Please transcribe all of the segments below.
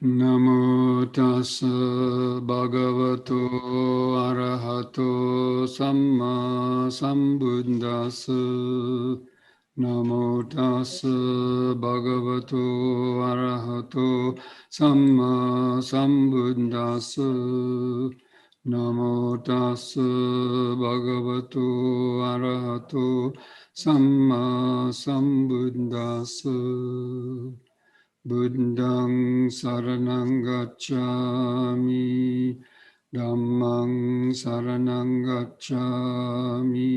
Namo tassa bhagavato arahato samma sambuddhassa. Namo tassa bhagavato arahato samma sambuddhassa. Namo tassa bhagavato arahato samma sambuddhassa. Buddhang saranang gacchami, Dhammang saranang gacchami,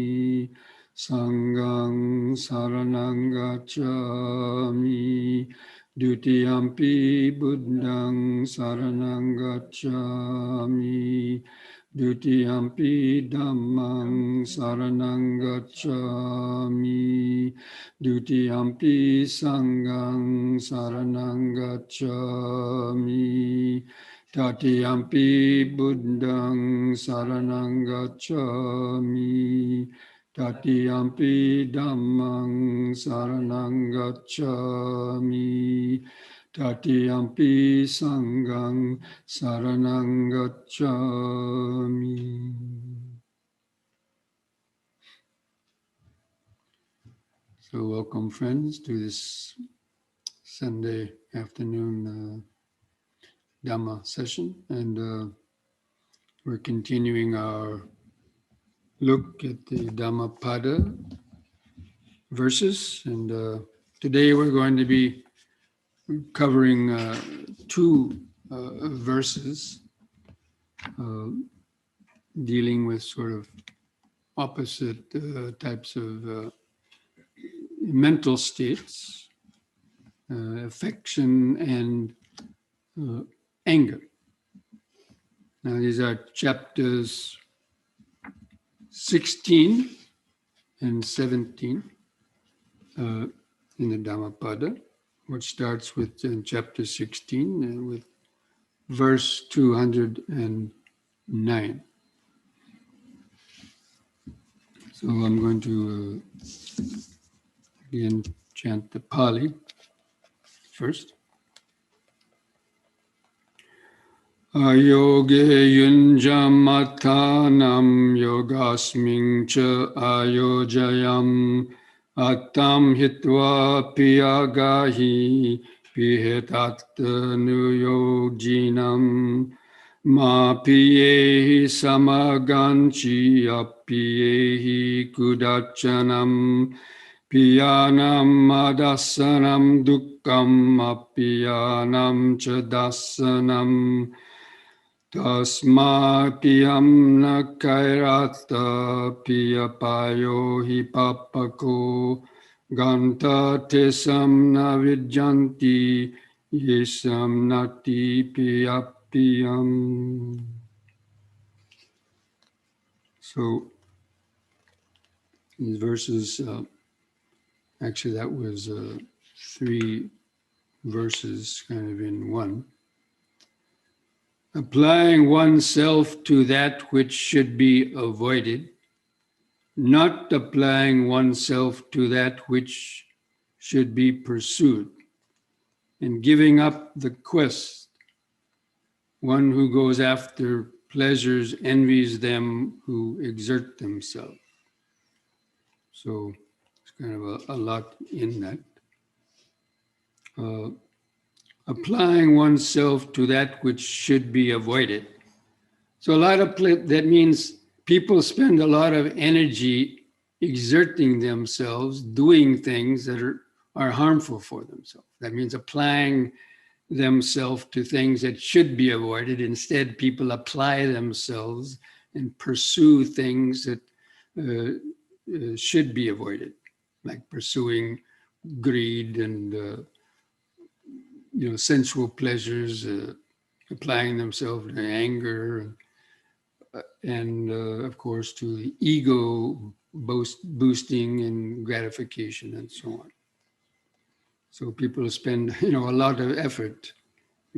Sanghang saranang gacchami, Dutiyampi Buddhang saranang gacchami, Dutiyampi Dhammang saranang gacchami, Dutiyampi Sanghang saranang gacchami, Tatiyampi Buddhang saranang gacchami, Tatiyampi Dhammang saranang gacchami, Tatiyampi Sanghang saranang gacchami. So welcome, friends, to this Sunday afternoon Dhamma session. And we're continuing our look at the Dhammapada verses. And today we're going to be covering two verses dealing with sort of opposite types of mental states, affection and anger. Now these are chapters 16 and 17 in the Dhammapada, which starts with chapter 16 and with verse 209. So I'm going to again chant the Pali first. Ayoge yunjamatanam yogasming cha ayojayam attam hitva piyagahi pihetat nuyojinam ma piyehi samaganchi apiyehi kudachanam Piyanam madasanam dukkam apiyanam chadasanam tasma piyam na kairata piyapayo hipapako ganta tesam na vidyanti yesam nati piyapiyam. So these verses actually, that was 3 verses kind of in one. Applying oneself to that which should be avoided, not applying oneself to that which should be pursued, and giving up the quest. One who goes after pleasures envies them who exert themselves. So kind of a lot in that. Applying oneself to that which should be avoided. So that means people spend a lot of energy exerting themselves, doing things that are harmful for themselves. That means applying themselves to things that should be avoided. Instead, people apply themselves and pursue things that should be avoided, like pursuing greed and sensual pleasures, applying themselves to anger, and of course to the ego boosting and gratification and so on. So people spend a lot of effort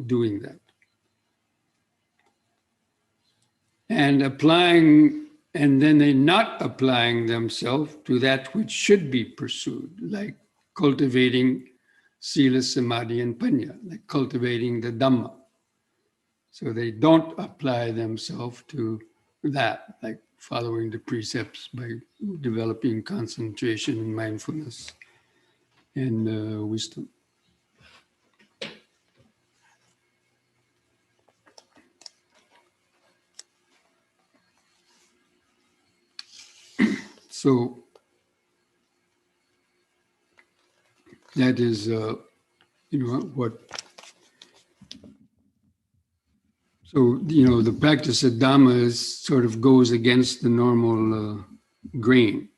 doing that. And then they're not applying themselves to that which should be pursued, like cultivating Sila, Samadhi, and Panya, like cultivating the Dhamma. So they don't apply themselves to that, like following the precepts by developing concentration and mindfulness and wisdom. So that is, what. So, the practice of Dhamma is sort of goes against the normal grain.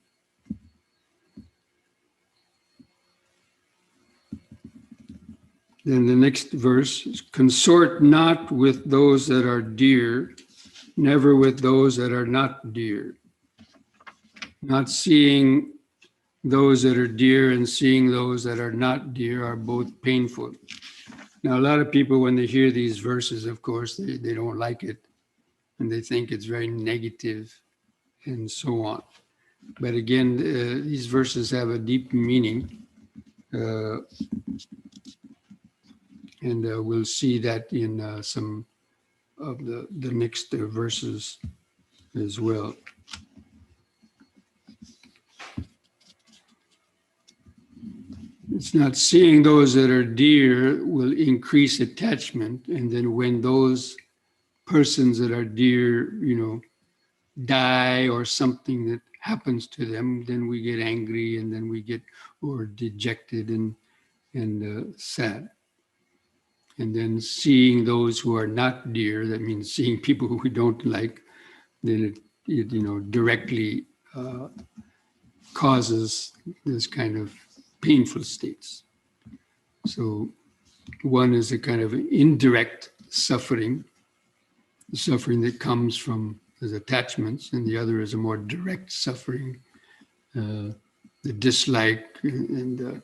Then the next verse is, consort not with those that are dear, never with those that are not dear. Not seeing those that are dear and seeing those that are not dear are both painful. Now, a lot of people, when they hear these verses, of course, they don't like it, and they think it's very negative and so on. But again, these verses have a deep meaning, and we'll see that in some of the next verses as well. It's not seeing those that are dear will increase attachment, and then when those persons that are dear, die or something that happens to them, then we get angry, and then we get or dejected and sad. And then seeing those who are not dear, that means seeing people who we don't like, then it directly causes this kind of painful states. So one is a kind of indirect suffering, the suffering that comes from his attachments, and the other is a more direct suffering, the dislike and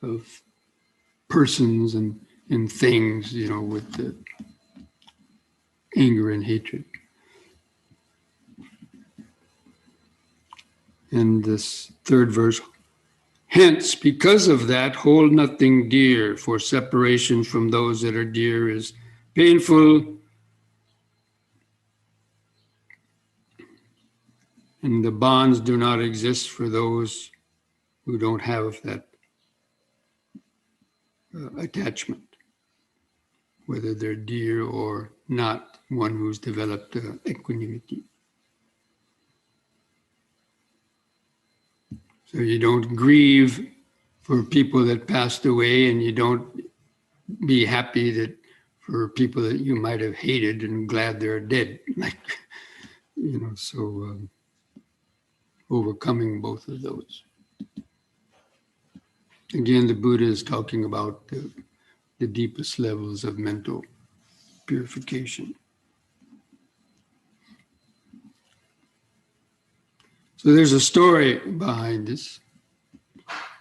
of persons and things, with the anger and hatred. And this third verse, hence, because of that, hold nothing dear, for separation from those that are dear is painful, and the bonds do not exist for those who don't have that attachment, whether they're dear or not, one who's developed equanimity. So you don't grieve for people that passed away, and you don't be happy that for people that you might have hated and glad they're dead. Overcoming both of those. Again, the Buddha is talking about the deepest levels of mental purification. So there's a story behind this.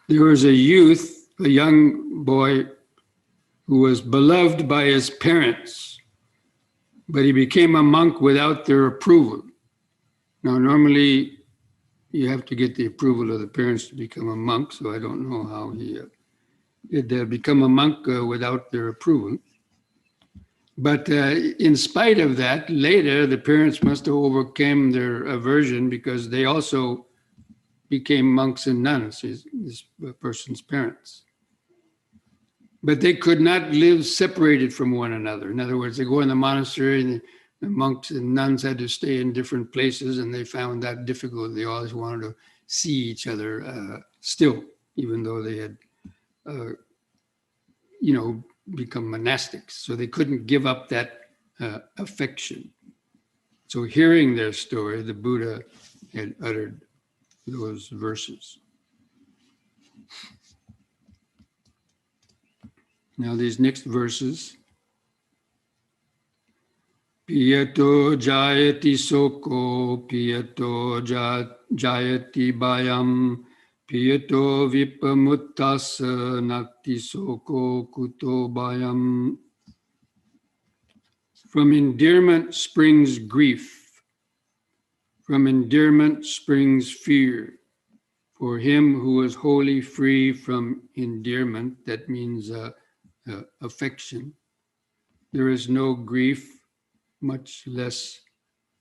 There was a young boy who was beloved by his parents, but he became a monk without their approval. Now, normally you have to get the approval of the parents to become a monk, so I don't know how he did become a monk without their approval. But in spite of that, later the parents must have overcome their aversion, because they also became monks and nuns, this person's parents. But they could not live separated from one another. In other words, they go in the monastery, and the monks and nuns had to stay in different places, and they found that difficult. They always wanted to see each other still, even though they had, become monastics. So they couldn't give up that affection. So hearing their story, the Buddha had uttered those verses. Now these next verses, Piyato jayati soko, piyato jayati bayam, piyato vipamuttas nati soko kuto bayam. From endearment springs grief. From endearment springs fear. For him who is wholly free from endearment, that means affection, there is no grief, much less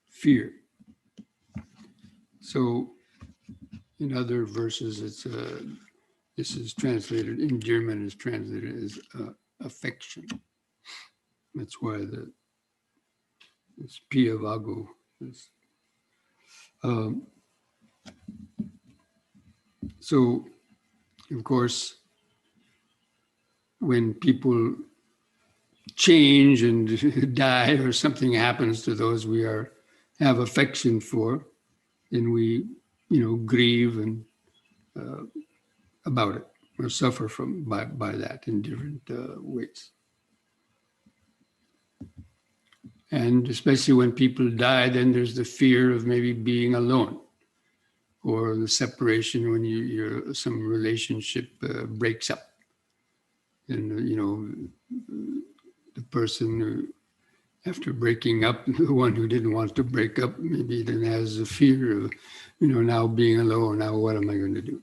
fear. So in other verses, this is translated, endearment is translated as affection. That's why it's Pia Vago. So, of course, when people change and die or something happens to those we have affection for, then we, grieve and about it or suffer by that in different ways. And especially when people die, then there's the fear of maybe being alone, or the separation when some relationship breaks up, and the person who, after breaking up, the one who didn't want to break up, maybe then has a fear of, now being alone. Now what am I going to do?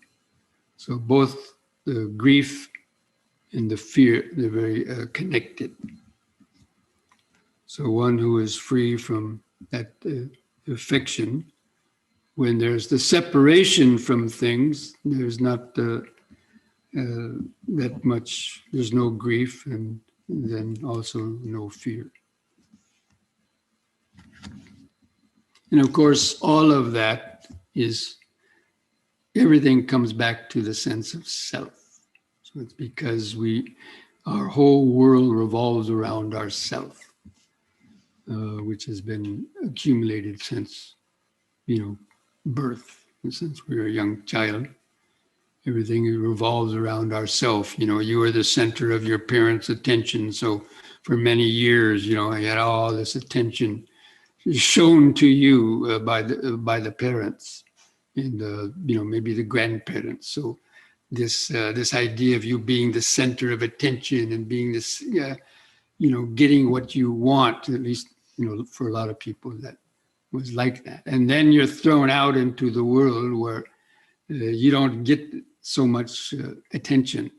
So both the grief and the fear, they're very connected. So one who is free from that affection, when there's the separation from things, there's not that much, there's no grief, and then also no fear. And of course, all of that everything comes back to the sense of self. So it's because our whole world revolves around ourself, which has been accumulated since, birth, and since we were a young child. Everything revolves around ourself. You are the center of your parents' attention. So for many years, I had all this attention shown to you by the parents and maybe the grandparents. So this idea of you being the center of attention and being this, getting what you want, at least for a lot of people, that was like that. And then you're thrown out into the world where you don't get so much attention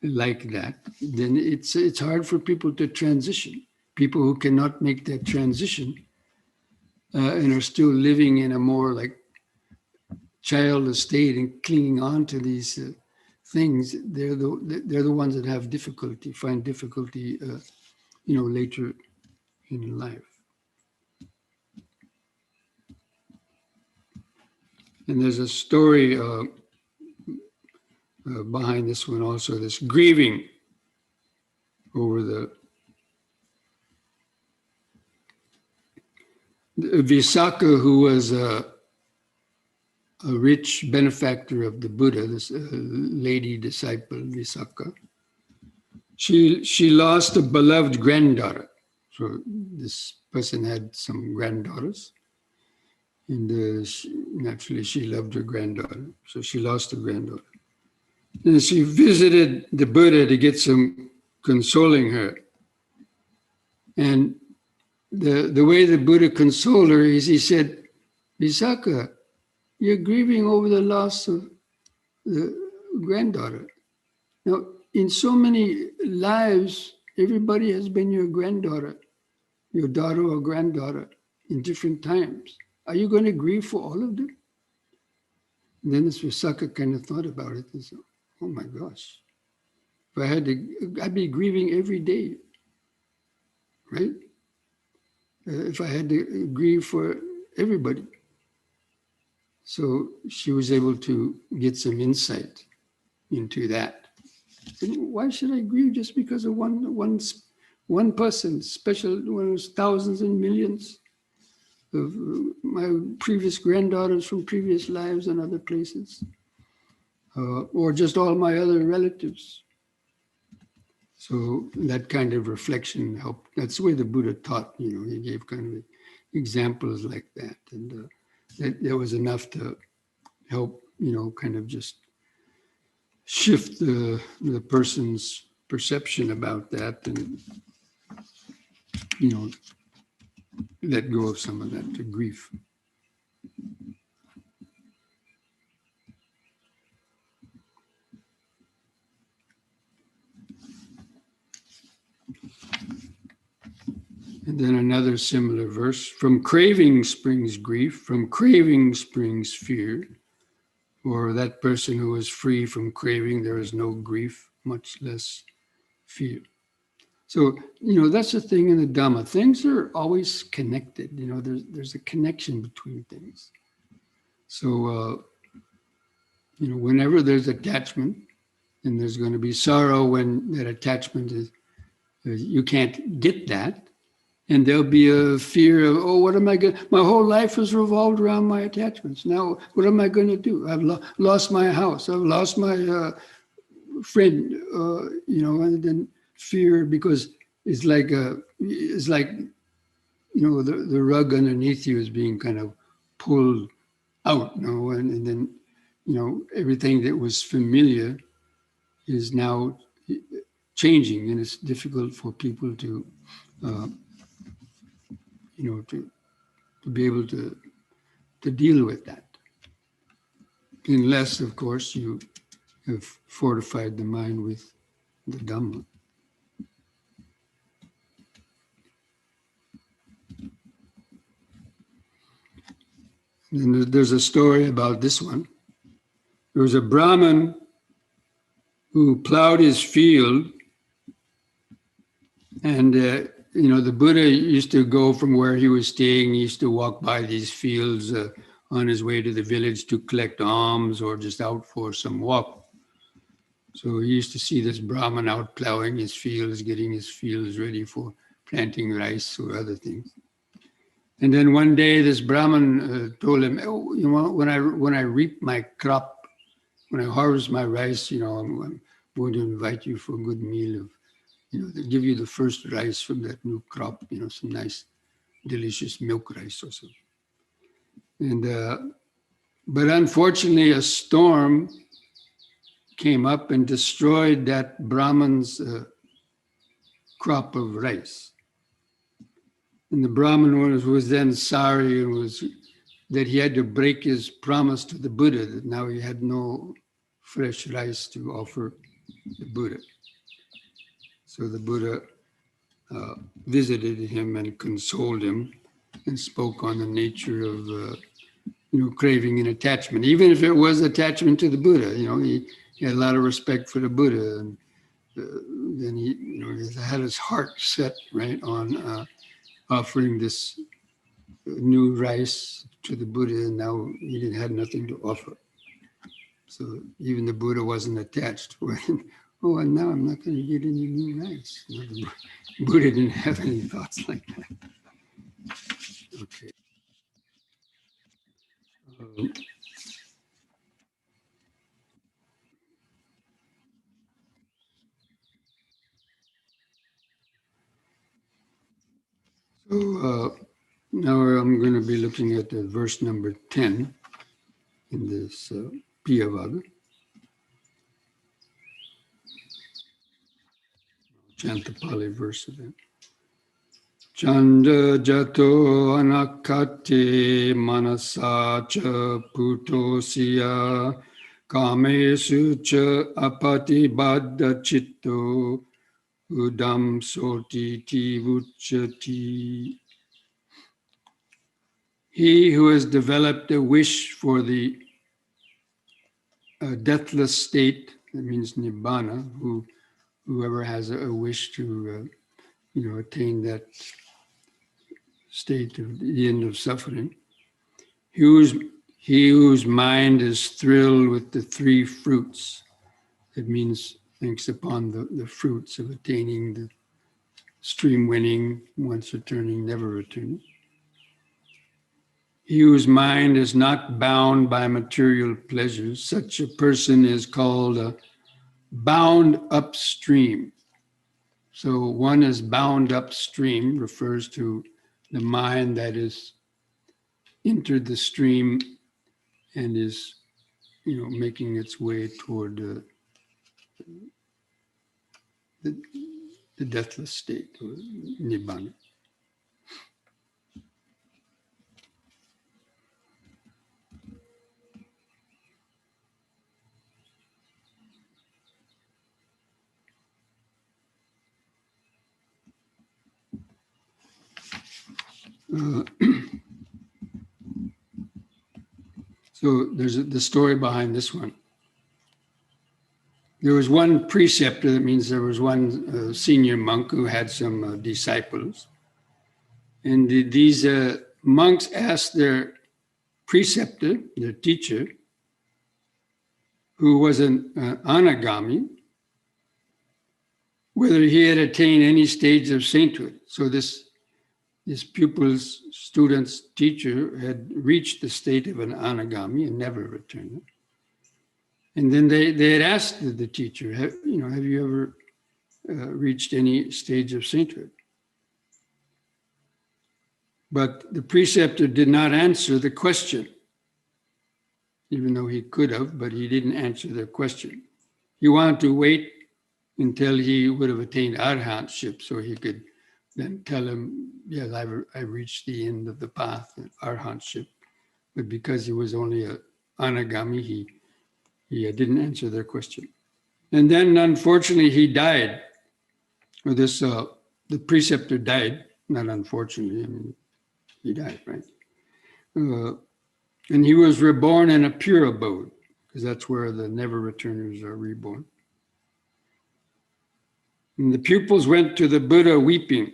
like that. Then it's hard for people to transition. People who cannot make that transition and are still living in a more like childless state and clinging on to these things, they're the ones that have difficulty, find difficulty, later in life. And there's a story behind this one also, this grieving over the Visakha, who was a rich benefactor of the Buddha, this lady disciple Visakha. She lost a beloved granddaughter. So this person had some granddaughters, and naturally she loved her granddaughter. So she lost her granddaughter. And she visited the Buddha to get some consoling her. And the way the Buddha consoled her is he said, Visakha, you're grieving over the loss of the granddaughter. Now, in so many lives, everybody has been your granddaughter, your daughter or granddaughter in different times. Are you going to grieve for all of them? And then this Visakha kind of thought about it and said, oh my gosh, if I had to, I'd be grieving every day, right? If I had to grieve for everybody. So she was able to get some insight into that. And why should I grieve just because of one person, special, one of those thousands and millions of my previous granddaughters from previous lives and other places, or just all my other relatives? So that kind of reflection helped. That's the way the Buddha taught, he gave kind of examples like that. And that was enough to help, kind of just shift the person's perception about that and, let go of some of that grief. And then another similar verse, from craving springs grief, from craving springs fear. Or that person who is free from craving, there is no grief, much less fear. So, that's the thing in the Dhamma. Things are always connected. There's a connection between things. So, whenever there's attachment, and there's going to be sorrow when that attachment is, you can't get that. And there'll be a fear of, oh, what am I going to, my whole life has revolved around my attachments. Now, what am I going to do? I've lost my house. I've lost my friend, and then fear, because it's like, the rug underneath you is being kind of pulled out, and then, everything that was familiar is now changing, and it's difficult for people to, to be able to deal with that. Unless, of course, you have fortified the mind with the Dhamma. And there's a story about this one. There was a Brahmin who plowed his field, and the Buddha used to go from where he was staying. He used to walk by these fields on his way to the village to collect alms or just out for some walk. So he used to see this Brahmin out plowing his fields, getting his fields ready for planting rice or other things. And then one day, this Brahmin told him, "Oh, when I reap my crop, when I harvest my rice, I'm going to invite you for a good meal of, they give you the first rice from that new crop, some nice, delicious milk rice or something." And but unfortunately, a storm came up and destroyed that Brahmin's crop of rice. And the Brahmin was then sorry and that he had to break his promise to the Buddha, that now he had no fresh rice to offer the Buddha. So the Buddha visited him and consoled him and spoke on the nature of craving and attachment. Even if it was attachment to the Buddha, he had a lot of respect for the Buddha, and then he had his heart set right on offering this new rice to the Buddha, and now he had nothing to offer. So even the Buddha wasn't attached. Oh, and now I'm not going to get any new rice. The Buddha didn't have any thoughts like that. Okay. So now I'm going to be looking at the verse number 10 in this Piyavaga. Chant the Pali verse of it. Chanda jato anakate manasa cha putosya kamesu cha apati baddha chitto udam soti tivuchati. He who has developed a wish for the deathless state, that means nibbana, whoever has a wish to attain that state of the end of suffering, he whose mind is thrilled with the three fruits, that means thinks upon the fruits of attaining the stream winning, once returning, never returning. He whose mind is not bound by material pleasures, such a person is called bound upstream. So one is bound upstream, refers to the mind that is entered the stream and is, making its way toward the deathless state, or nibbana. Uh, so there's the story behind this one. There was one preceptor, that means there was one senior monk who had some disciples. And these monks asked their preceptor, their teacher, who was an anagami, whether he had attained any stage of sainthood. So this pupil's, student's teacher had reached the state of an anagami and never returned. And then they had asked the teacher, have you ever reached any stage of sainthood? But the preceptor did not answer the question, even though he could have, but he didn't answer their question. He wanted to wait until he would have attained arhatship, so he could then tell him, yes, I've reached the end of the path, arhatship. But because he was only an anagami, he didn't answer their question. And then, unfortunately, he died. Or the preceptor died, not unfortunately, I mean, he died, right? And he was reborn in a pure abode, because that's where the never returners are reborn. And the pupils went to the Buddha weeping.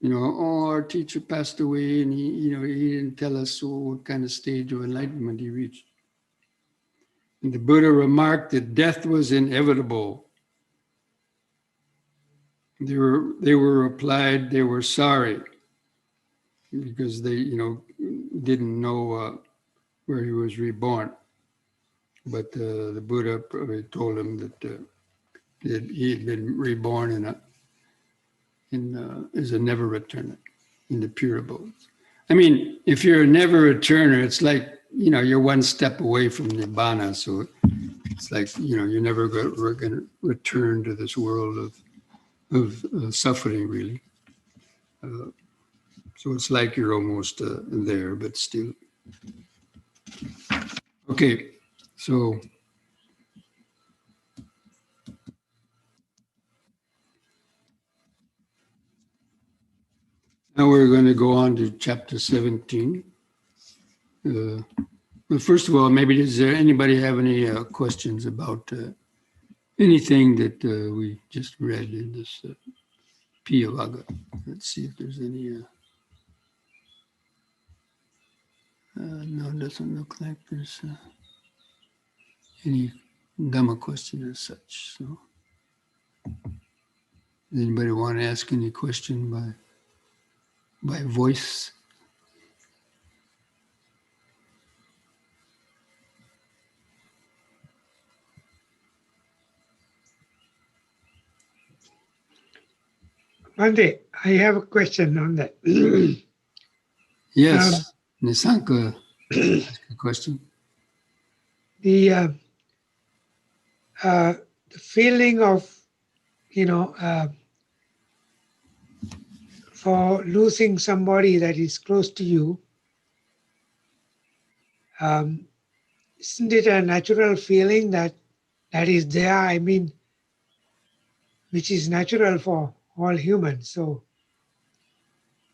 Our teacher passed away, and he didn't tell us what kind of stage of enlightenment he reached. And the Buddha remarked that death was inevitable. They were replied they were sorry, because they didn't know where he was reborn. But the Buddha probably told him that he had been reborn as a never returner in the pure abodes. I mean, if you're a never returner, it's like, you're one step away from Nibbana. So it's like, you're never going to return to this world of suffering, really. So it's like you're almost there, but still. Okay, so now we're going to go on to chapter 17. But first of all, maybe does anybody have any questions about anything that we just read in this Piyavaga? Let's see if there's any. No, it doesn't look like there's any Dhamma question as such. So, does anybody want to ask any question by voice? Bhante, I have a question on that. Yes, Nisanka, ask a question. The feeling of, for losing somebody that is close to you, isn't it a natural feeling that is there? I mean, which is natural for all humans. So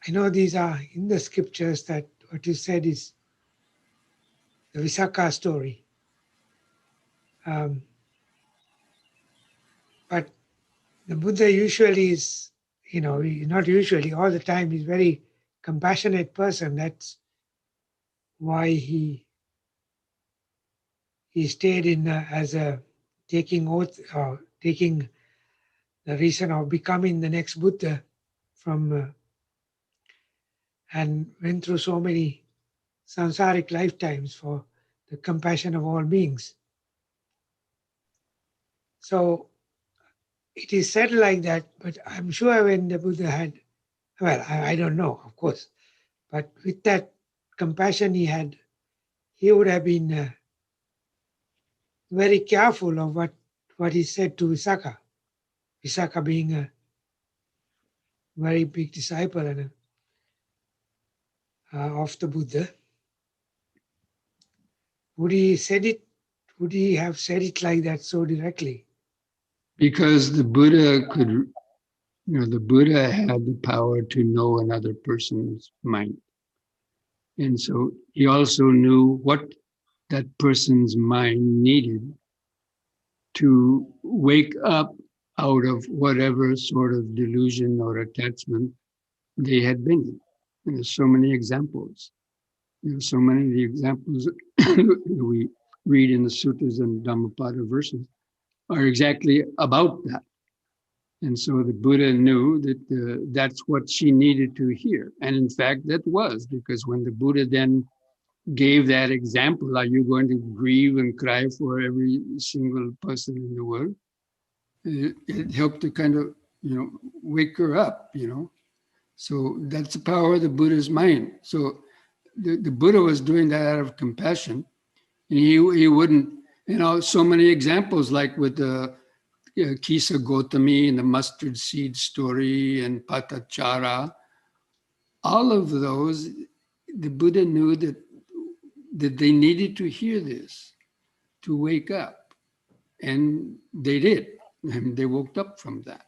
I know these are in the scriptures that what you said is the Visakha story. But the Buddha usually is, not usually, all the time, he's very compassionate person. That's why he stayed in as a taking oath, or taking the reason of becoming the next Buddha from and went through so many samsaric lifetimes for the compassion of all beings. So it is said like that, but I'm sure when the Buddha had, well, I don't know, of course, but with that compassion he had, he would have been very careful of what he said to Visakha. Visakha being a very big disciple and of the Buddha. Would he have said it like that so directly? Because the Buddha could The Buddha had the power to know another person's mind. And so he also knew what that person's mind needed to wake up out of whatever sort of delusion or attachment they had been in. And there's so many examples. So many of the examples we read in the sutras and Dhammapada verses are exactly about that. And so the Buddha knew that that's what she needed to hear. And in fact, that was, because when the Buddha then gave that example, are you going to grieve and cry for every single person in the world? It helped to kind of, wake her up. So that's the power of the Buddha's mind. So the Buddha was doing that out of compassion, and he wouldn't, so many examples like with the Kisa Gotami and the mustard seed story and Patachara, all of those, the Buddha knew that they needed to hear this to wake up. And they did. And they woke up from that.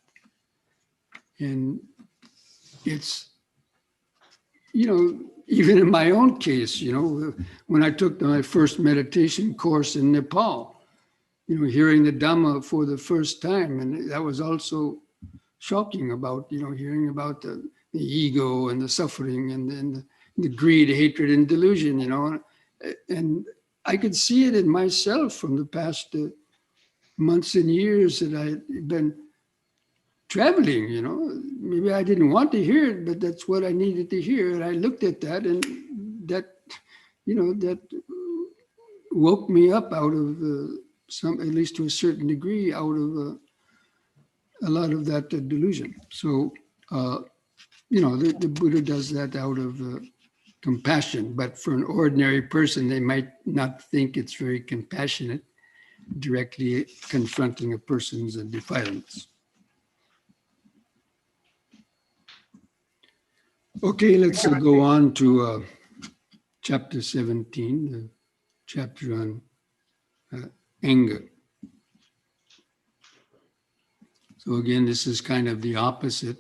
And it's, even in my own case, when I took my first meditation course in Nepal, hearing the Dhamma for the first time, and that was also shocking about, hearing about the ego and the suffering and the greed, hatred, and delusion, and I could see it in myself from the past months and years that I've been traveling, maybe I didn't want to hear it, but that's what I needed to hear. And I looked at that, and that, that woke me up out of at least to a certain degree, out of a lot of that delusion. So, the Buddha does that out of compassion, but for an ordinary person, they might not think it's very compassionate, directly confronting a person's defilements. Okay, let's go on to chapter 17, the chapter on anger. So again, this is kind of the opposite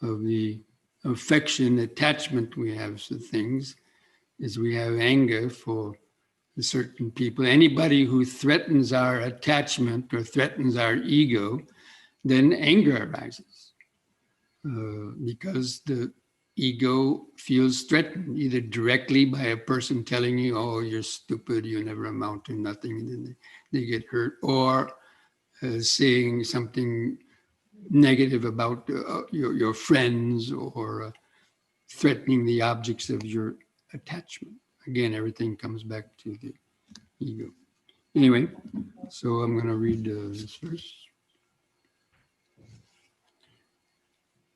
of the affection, attachment we have to things, is we have anger for certain people. Anybody who threatens our attachment or threatens our ego, then anger arises. Because the ego feels threatened, either directly by a person telling you, oh, you're stupid, you never amount to nothing, and then they get hurt, or saying something negative about your friends, or threatening the objects of your attachment. Again, everything comes back to the ego. Anyway, so I'm going to read this verse.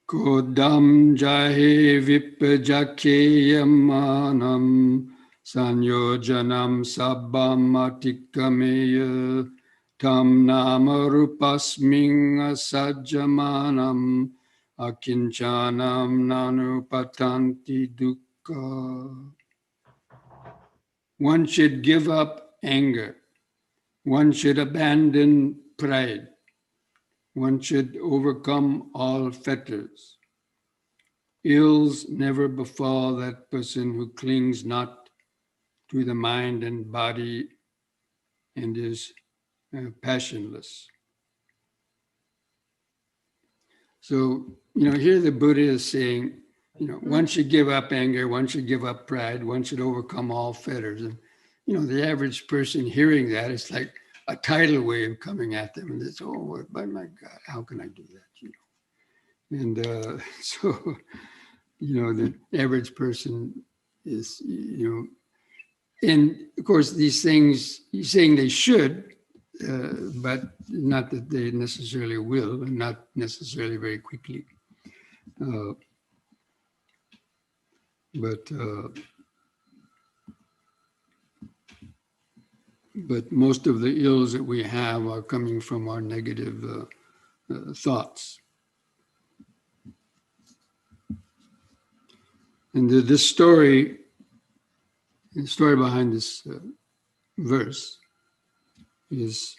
Kodam jahe vipajakeyamanam sanyojanam sabbam atikameya tam namarupasming asajjamanam akinchanam nanupatanti dukkha. One should give up anger. One should abandon pride. One should overcome all fetters. Ills never befall that person who clings not to the mind and body and is passionless. So, here the Buddha is saying, one should give up anger, one should give up pride, one should overcome all fetters. And, the average person hearing that, it's like a tidal wave coming at them. And it's, oh, but my God, how can I do that? And so, the average person is, and of course, these things, he's saying they should, but not that they necessarily will, and not necessarily very quickly. But most of the ills that we have are coming from our negative thoughts. And the story behind this verse is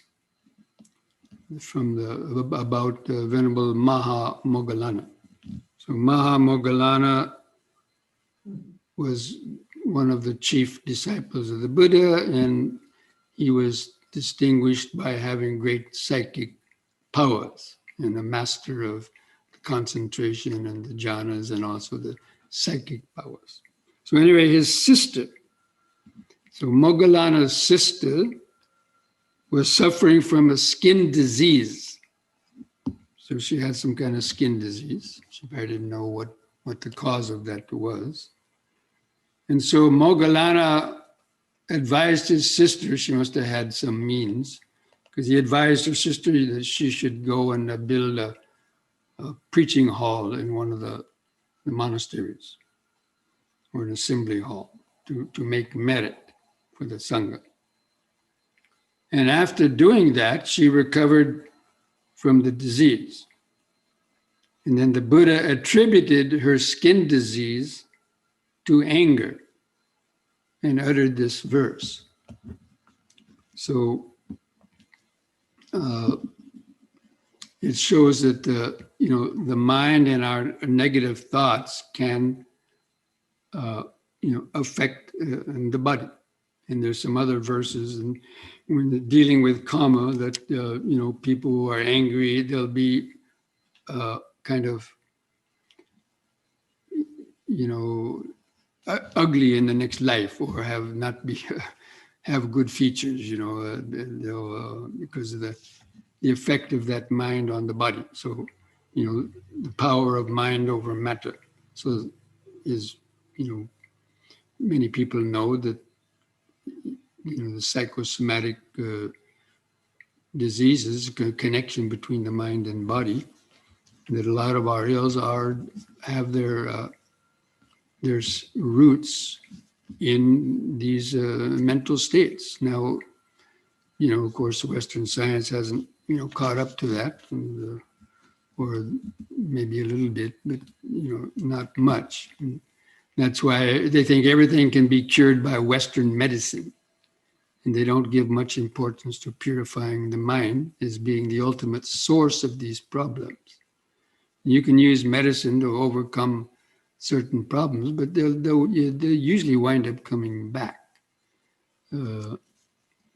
about Venerable Maha Moggallana. So Maha Moggallana was one of the chief disciples of the Buddha, and he was distinguished by having great psychic powers and a master of the concentration and the jhanas and also the psychic powers. So anyway, his sister, so Moggallana's sister was suffering from a skin disease. So she had some kind of skin disease. She probably didn't know what the cause of that was. And so Moggallana advised his sister, she must have had some means, because he advised her sister that she should go and build a preaching hall in one of the monasteries, or an assembly hall, to make merit for the Sangha. And after doing that, she recovered from the disease. And then the Buddha attributed her skin disease to anger and uttered this verse. So it shows that the mind and our negative thoughts can affect the body. And there's some other verses, and when dealing with karma, that people who are angry, they'll be kind of ugly in the next life, or have good features, they'll because of the effect of that mind on the body. So the power of mind over matter. So is many people know that the psychosomatic diseases, connection between the mind and body, that a lot of our ills have their roots in these mental states. Now, of course, Western science hasn't caught up to that, or maybe a little bit, but not much. And that's why they think everything can be cured by Western medicine. And they don't give much importance to purifying the mind as being the ultimate source of these problems. You can use medicine to overcome certain problems, but they'll usually wind up coming back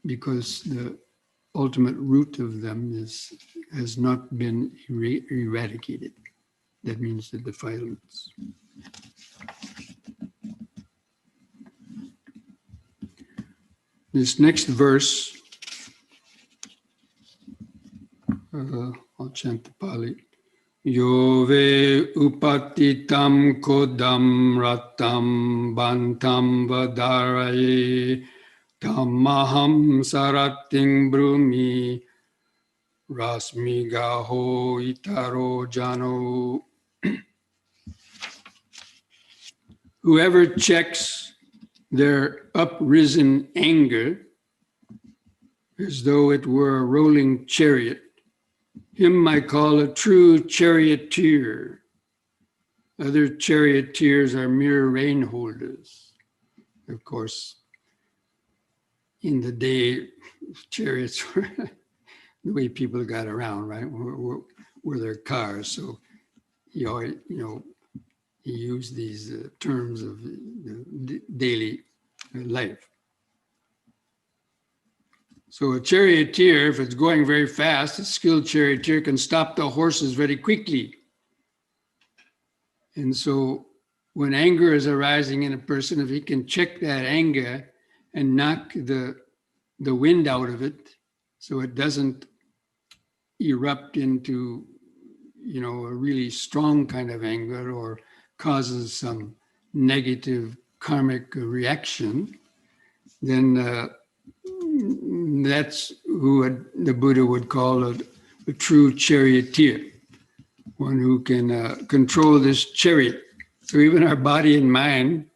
because the ultimate root of them has not been eradicated. That means the defilements. This next verse, I'll chant the Pali. Yove upatitam kodam ratam bantam vadaraye tammaham sarating brumi rasmi gaho itaro jano. Whoever checks their uprisen anger as though it were a rolling chariot, him I call a true charioteer. Other charioteers are mere rein holders. Of course, in the day, chariots were the way people got around, right? Were their cars. So he used these terms of daily life. So a charioteer, if it's going very fast, a skilled charioteer can stop the horses very quickly. And so when anger is arising in a person, if he can check that anger and knock the wind out of it so it doesn't erupt into, a really strong kind of anger or causes some negative karmic reaction, then that's who the Buddha would call a true charioteer, one who can control this chariot. So even our body and mind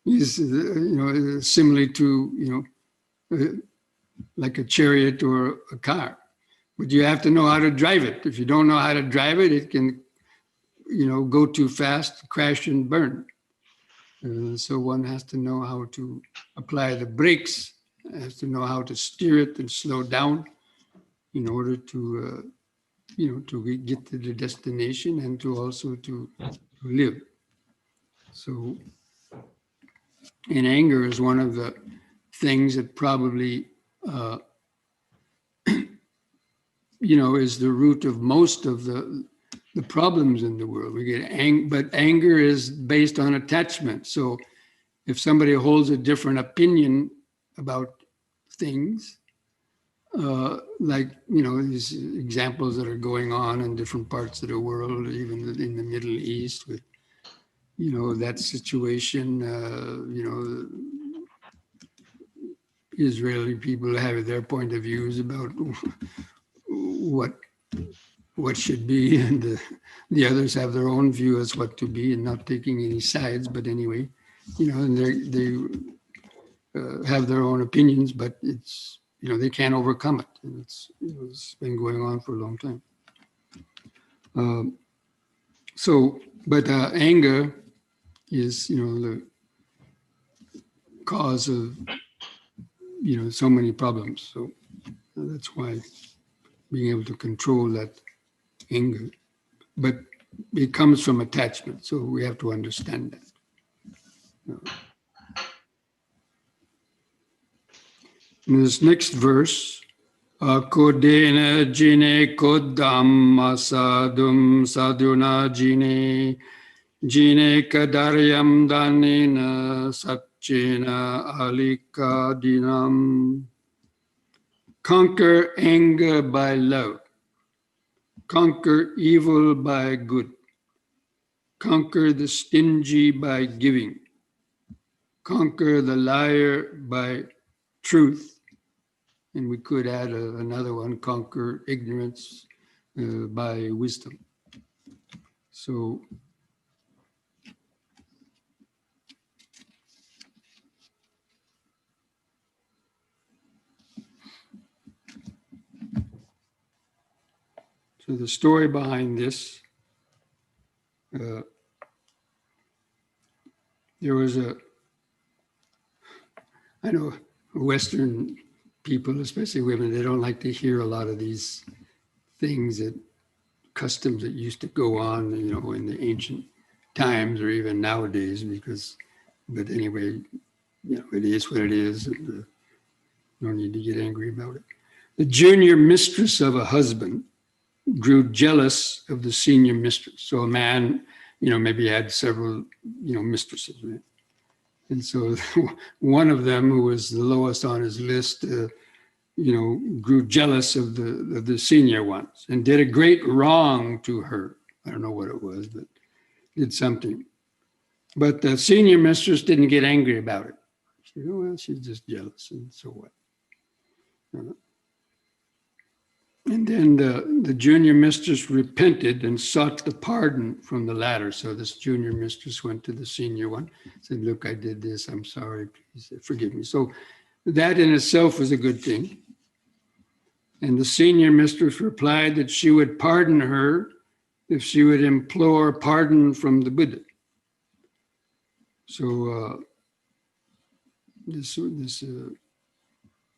is, similar to, like a chariot or a car. But you have to know how to drive it. If you don't know how to drive it, it can, go too fast, crash and burn. So one has to know how to apply the brakes, has to know how to steer it and slow down. in order to, to get to the destination and to also to live. So, and anger is one of the things that probably, is the root of most of the problems in the world. We get but anger is based on attachment. So if somebody holds a different opinion about things, like, these examples that are going on in different parts of the world, even in the Middle East with, that situation, Israeli people have their point of views about what should be, and the others have their own view as what to be, and not taking any sides. But anyway, and they have their own opinions, but it's, they can't overcome it. And it's been going on for a long time. But anger is, the cause of, so many problems. So that's why being able to control that anger, but it comes from attachment. So we have to understand that. In this next verse, Kodena jine kodam sadum saduna jine kadaryam danina satchena alika dinam. Conquer anger by love. Conquer evil by good. Conquer the stingy by giving. Conquer the liar by truth. And we could add another one, conquer ignorance by wisdom. So, the story behind this, there was I know Western people, especially women, they don't like to hear a lot of these things, customs that used to go on, in the ancient times or even nowadays, but anyway, it is what it is. And, no need to get angry about it. The junior mistress of a husband grew jealous of the senior mistress. So a man, maybe had several, mistresses, right? And so one of them, who was the lowest on his list, grew jealous of the senior ones and did a great wrong to her. I don't know what it was, but did something. But the senior mistress didn't get angry about it. She said, oh, well, she's just jealous, and so what? And then the junior mistress repented and sought the pardon from the latter. So this junior mistress went to the senior one, said, look, I did this, I'm sorry, please forgive me. So that in itself was a good thing. And the senior mistress replied that she would pardon her if she would implore pardon from the Buddha. So this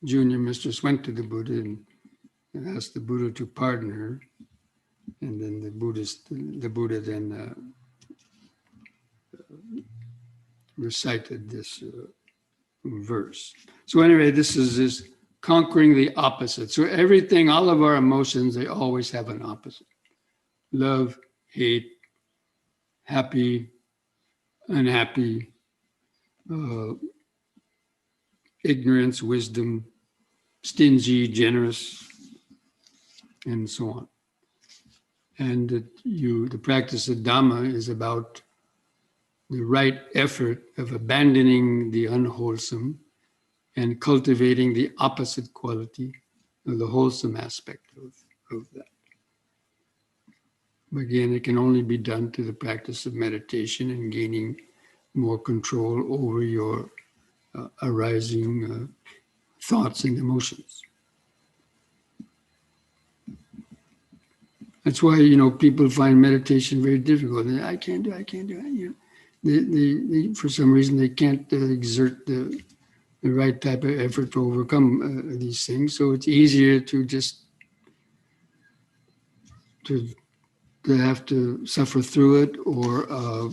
junior mistress went to the Buddha and asked the Buddha to pardon her, and then the Buddha then recited this verse. So anyway, this is conquering the opposite. So everything, all of our emotions, they always have an opposite. Love, hate, happy, unhappy, ignorance, wisdom, stingy, generous, and so on. And that the practice of Dhamma is about the right effort of abandoning the unwholesome and cultivating the opposite quality of the wholesome aspect of that. Again, it can only be done through the practice of meditation and gaining more control over your arising thoughts and emotions. That's why, people find meditation very difficult. I can't do it. They for some reason, they can't exert the right type of effort to overcome these things. So it's easier to just to have to suffer through it, or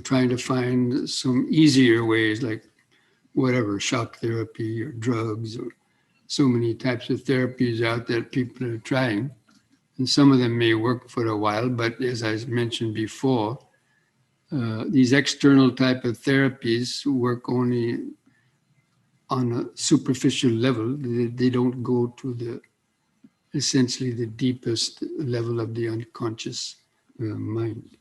trying to find some easier ways, like whatever, shock therapy or drugs, or so many types of therapies out there people are trying. And some of them may work for a while, but as I mentioned before, these external type of therapies work only on a superficial level. They don't go to the essentially the deepest level of the unconscious mind.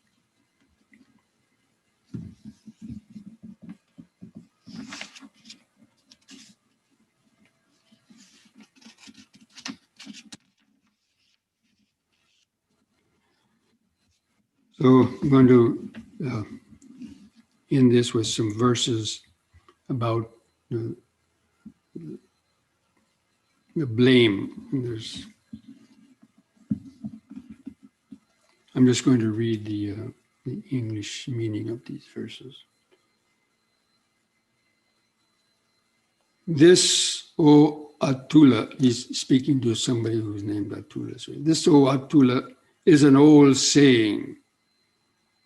So I'm going to end this with some verses about the blame. I'm just going to read the English meaning of these verses. This, O Atula, he's speaking to somebody who's named Atula. So this, O Atula, is an old saying.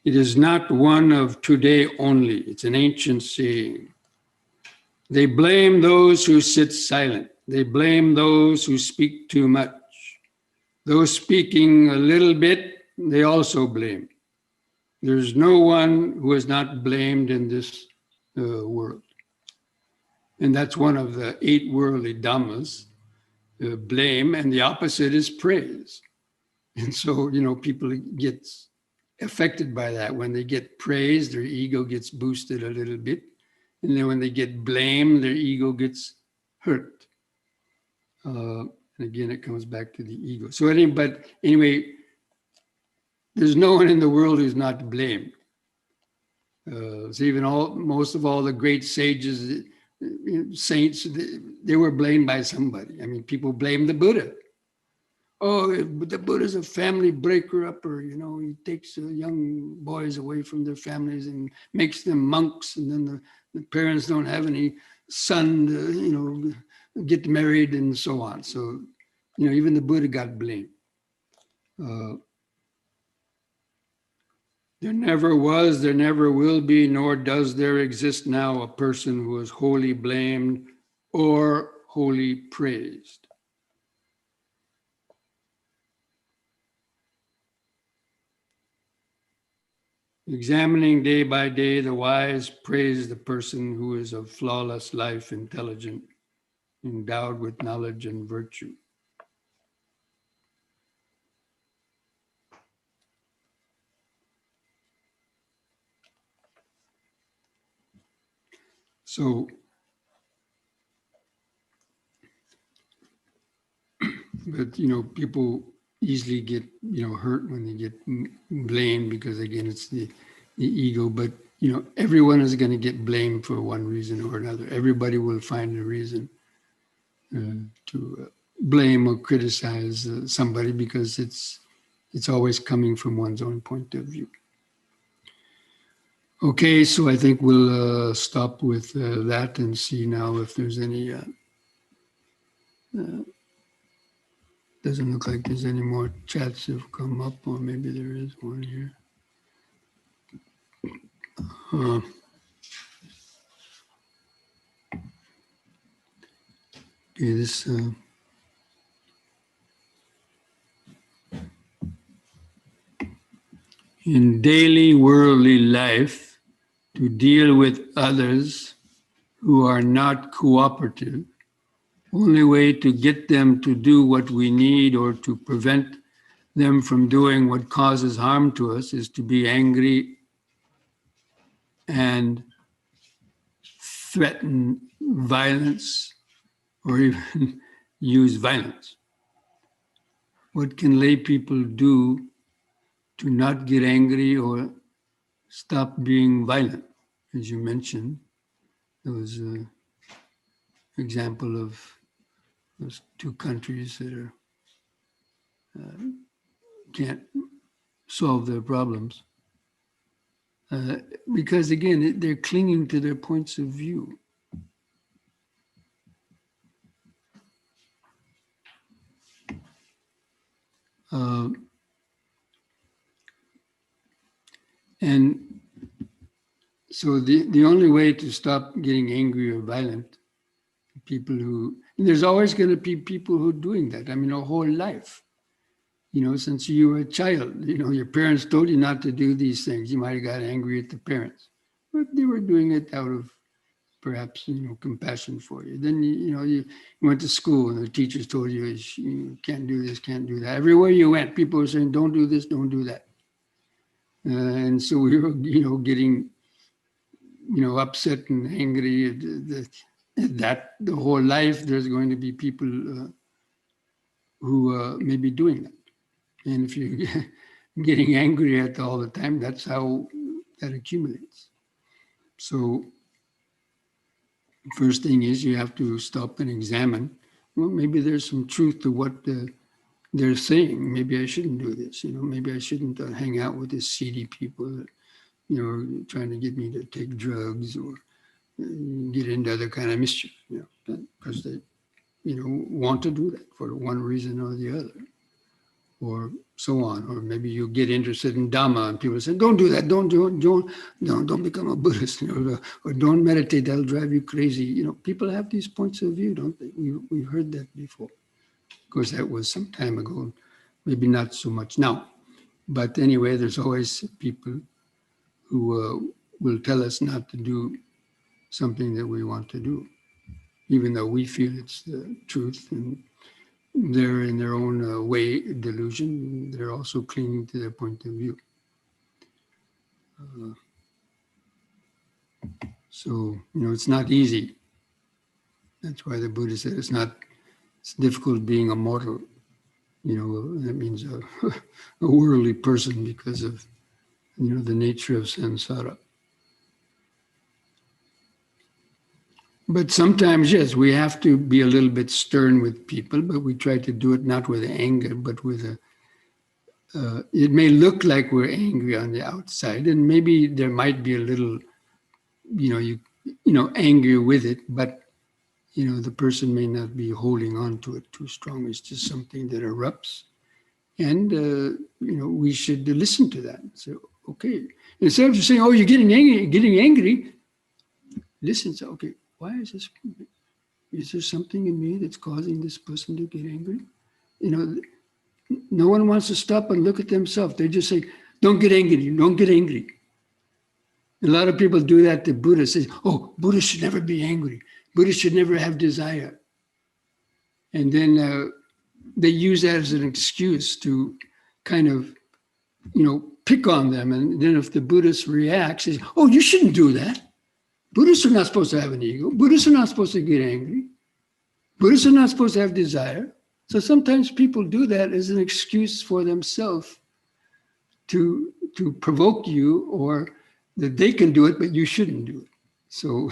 It is not one of today only. It's an ancient saying. They blame those who sit silent. They blame those who speak too much. Those speaking a little bit, they also blame. There's no one who is not blamed in this world. And that's one of the 8 worldly dhammas, blame, and the opposite is praise. And so, people get affected by that. When they get praised, their ego gets boosted a little bit. And then when they get blamed, their ego gets hurt. And again, it comes back to the ego. So anyway, there's no one in the world who's not blamed. So even most of all the great sages, saints, they were blamed by somebody. I mean, people blame the Buddha. Oh, the Buddha's a family breaker-upper. He takes young boys away from their families and makes them monks, and then the parents don't have any son to, get married and so on. So, even the Buddha got blamed. There never was, there never will be, nor does there exist now a person who is wholly blamed or wholly praised. Examining day by day, the wise praise the person who is of flawless life, intelligent, endowed with knowledge and virtue. So, but people easily get hurt when they get blamed, because again, it's the ego. But everyone is going to get blamed for one reason or another. Everybody will find a reason to blame or criticize somebody, because it's always coming from one's own point of view. Okay, so I think we'll stop with that and see now if there's any. Doesn't look like there's any more chats that have come up, or maybe there is one here. Okay, this. In daily worldly life, to deal with others who are not cooperative, only way to get them to do what we need or to prevent them from doing what causes harm to us is to be angry and threaten violence or even use violence. What can lay people do to not get angry or stop being violent? As you mentioned, there was an example of those 2 countries that are can't solve their problems. Because again, they're clinging to their points of view. And so the only way to stop getting angry or violent, people who, and there's always going to be people who are doing that. I mean, a whole life, since you were a child, your parents told you not to do these things. You might have got angry at the parents, but they were doing it out of perhaps, compassion for you. Then, you went to school and the teachers told you, you can't do this, can't do that. Everywhere you went, people were saying, don't do this, don't do that. And so we were, getting, upset and angry that the whole life there's going to be people who may be doing that. And if you're getting angry at all the time, that's how that accumulates. So first thing is you have to stop and examine. Well, maybe there's some truth to what they're saying. Maybe I shouldn't do this. Maybe I shouldn't hang out with these seedy people that, trying to get me to take drugs or get into other kind of mischief, because they, want to do that for one reason or the other, or so on. Or maybe you get interested in Dhamma and people say, don't do that, don't become a Buddhist, or don't meditate, that'll drive you crazy. People have these points of view, don't they? We've heard that before. Of course, that was some time ago, maybe not so much now. But anyway, there's always people who will tell us not to do something that we want to do, even though we feel it's the truth, and they're in their own way, delusion, they're also clinging to their point of view. So, it's not easy. That's why the Buddha said it's difficult being a mortal. That means a worldly person because of, the nature of samsara. But sometimes, yes, we have to be a little bit stern with people, but we try to do it not with anger, but with it may look like we're angry on the outside, and maybe there might be a little, anger with it, but, the person may not be holding on to it too strong. It's just something that erupts. And, we should listen to that. So, okay. Instead of just saying, oh, you're getting angry, listen. So, okay, why is this? Is there something in me that's causing this person to get angry? No one wants to stop and look at themselves. They just say, don't get angry, don't get angry. A lot of people do that to Buddha, says, oh, Buddha should never be angry. Buddha should never have desire. And then they use that as an excuse to kind of, pick on them. And then if the Buddhist reacts, says, oh, you shouldn't do that. Buddhists are not supposed to have an ego. Buddhists are not supposed to get angry. Buddhists are not supposed to have desire. So sometimes people do that as an excuse for themselves to provoke you, or that they can do it, but you shouldn't do it. So,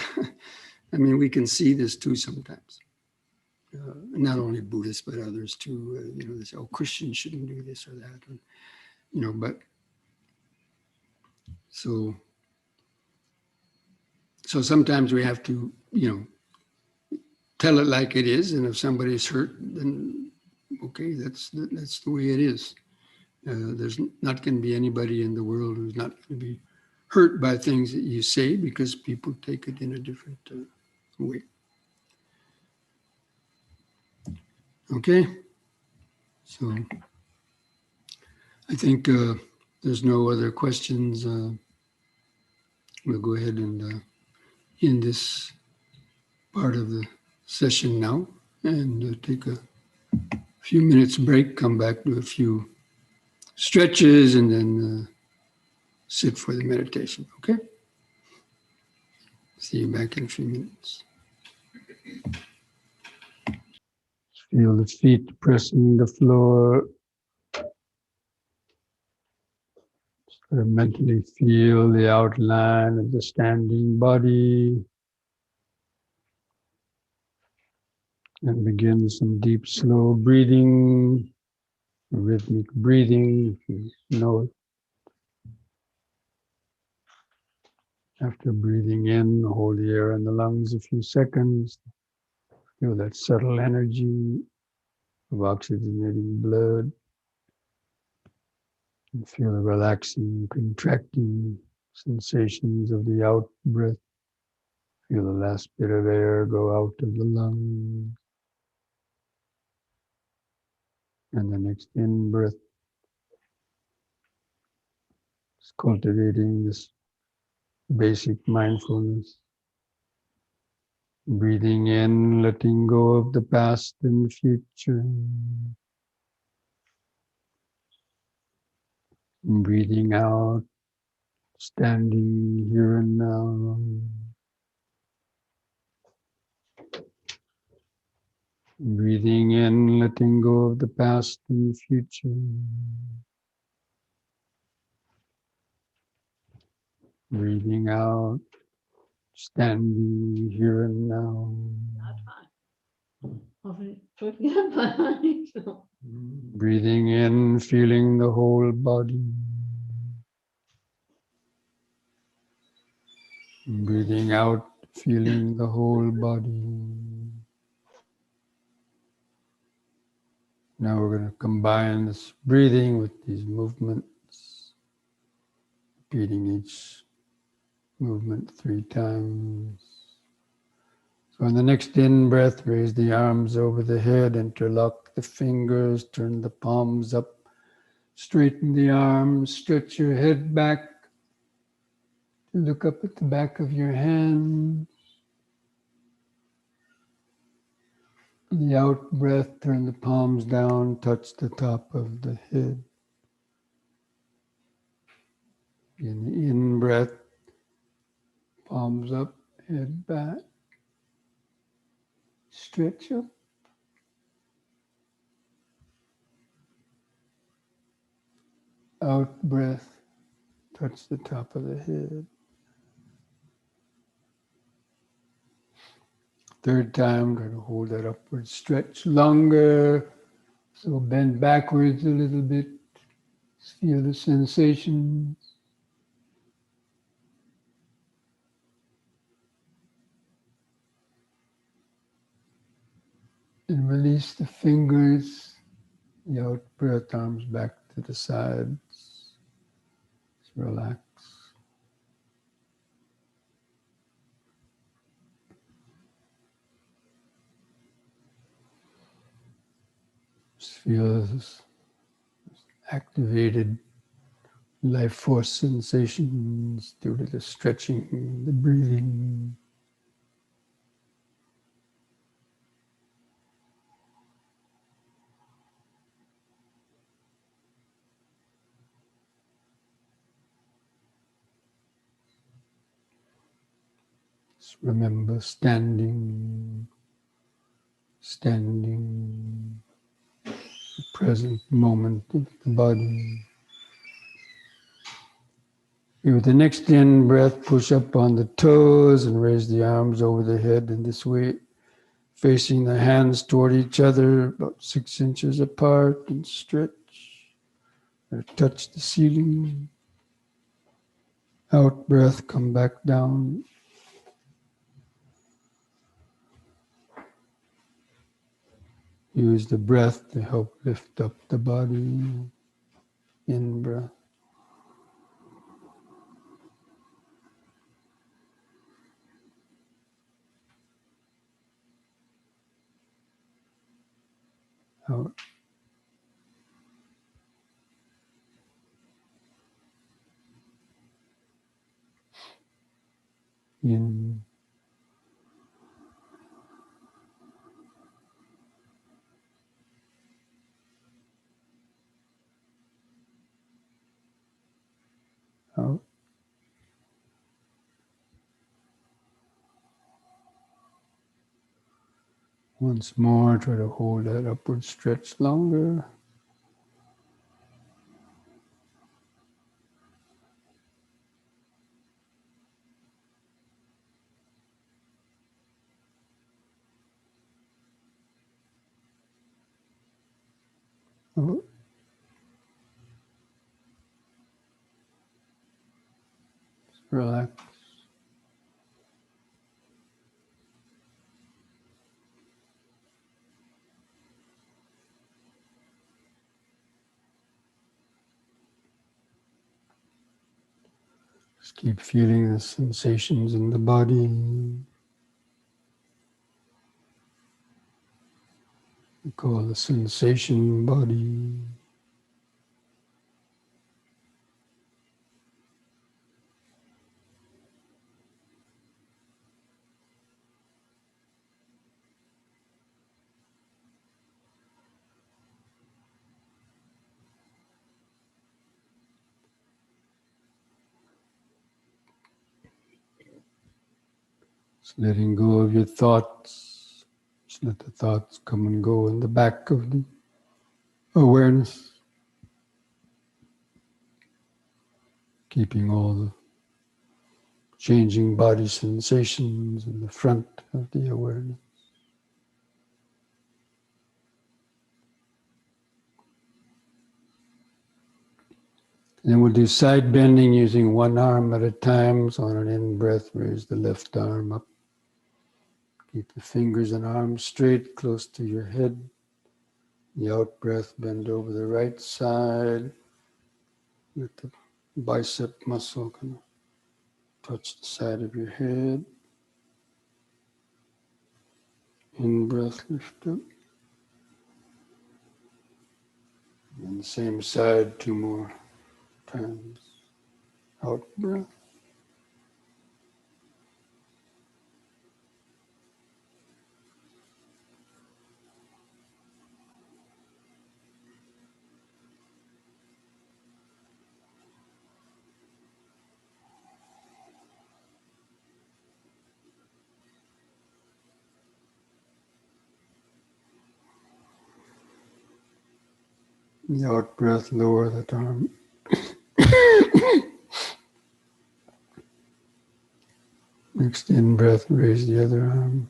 I mean, we can see this too sometimes. Not only Buddhists, but others too. They say, oh, Christians shouldn't do this or that. And, but so sometimes we have to, tell it like it is. And if somebody's hurt, then okay, that's the way it is. There's not going to be anybody in the world who's not going to be hurt by things that you say, because people take it in a different way. Okay, so I think there's no other questions. We'll go ahead and end this part of the session now, and take a few minutes break, come back to a few stretches, and then sit for the meditation, okay? See you back in a few minutes. Feel the feet pressing the floor. Mentally feel the outline of the standing body. And begin some deep, slow breathing, rhythmic breathing, if you know it. After breathing in, hold the air in the lungs a few seconds. Feel that subtle energy of oxygenating blood. And feel the relaxing, contracting sensations of the out breath. Feel the last bit of air go out of the lungs. And the next in breath is cultivating this basic mindfulness. Breathing in, letting go of the past and future. Breathing out, standing here and now. Breathing in, letting go of the past and future. Breathing out, standing here and now. Breathing in, feeling the whole body. Breathing out, feeling the whole body. Now we're going to combine this breathing with these movements, repeating each movement 3 times. So on the next in breath, raise the arms over the head, interlock the fingers, turn the palms up, straighten the arms, stretch your head back, look up at the back of your hand. The out breath, turn the palms down, touch the top of the head. In the in breath, palms up, head back, stretch up. Out breath, touch the top of the head. 3rd time, try to hold that upward stretch longer. So bend backwards a little bit. Feel the sensations. And release the fingers. The out breath, arms back to the sides. Just relax. Just feel this activated life force sensations due to the stretching, the breathing. Just remember standing, the present moment of the body. With the next in breath, push up on the toes and raise the arms over the head in this way, facing the hands toward each other, about 6 inches apart, and stretch. Or touch the ceiling. Out breath, come back down. Use the breath to help lift up the body. In breath. Out. In. Out. Once more, try to hold that upward stretch longer. Out. Relax. Just keep feeling the sensations in the body. We call the sensation body. Just letting go of your thoughts. Just let the thoughts come and go in the back of the awareness. Keeping all the changing body sensations in the front of the awareness. Then we'll do side bending using one arm at a time. So on an in-breath, raise the left arm up. Keep the fingers and arms straight, close to your head. The out-breath, bend over the right side. Let the bicep muscle kind of touch the side of your head. In-breath, lift up. And the same side, 2 more times. Out-breath. The out-breath, lower that arm. Next in-breath, raise the other arm.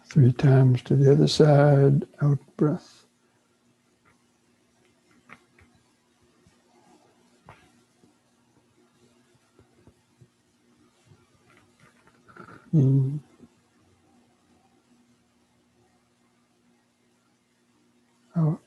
3 times to the other side, out-breath. In. Out.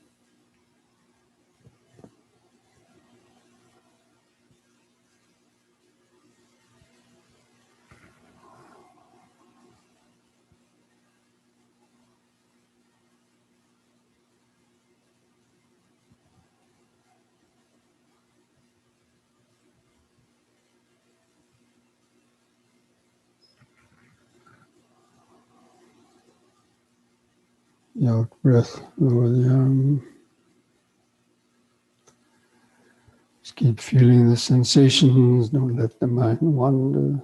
The out-breath, lower the arm. Just keep feeling the sensations, don't let the mind wander.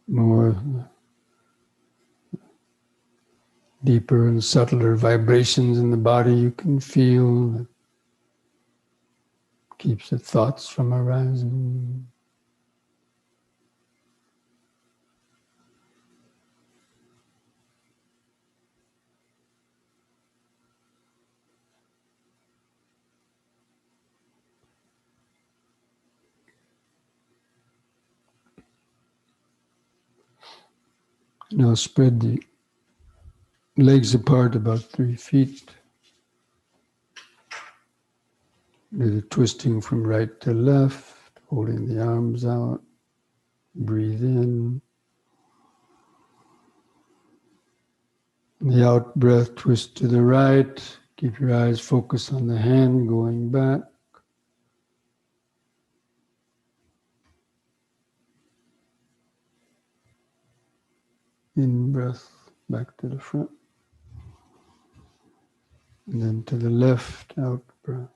More deeper and subtler vibrations in the body you can feel that keeps the thoughts from arising. Now spread the legs apart about 3 feet. Do the twisting from right to left, holding the arms out. Breathe in. The out breath, twist to the right. Keep your eyes focused on the hand going back. In breath, back to the front. And then to the left, out breath.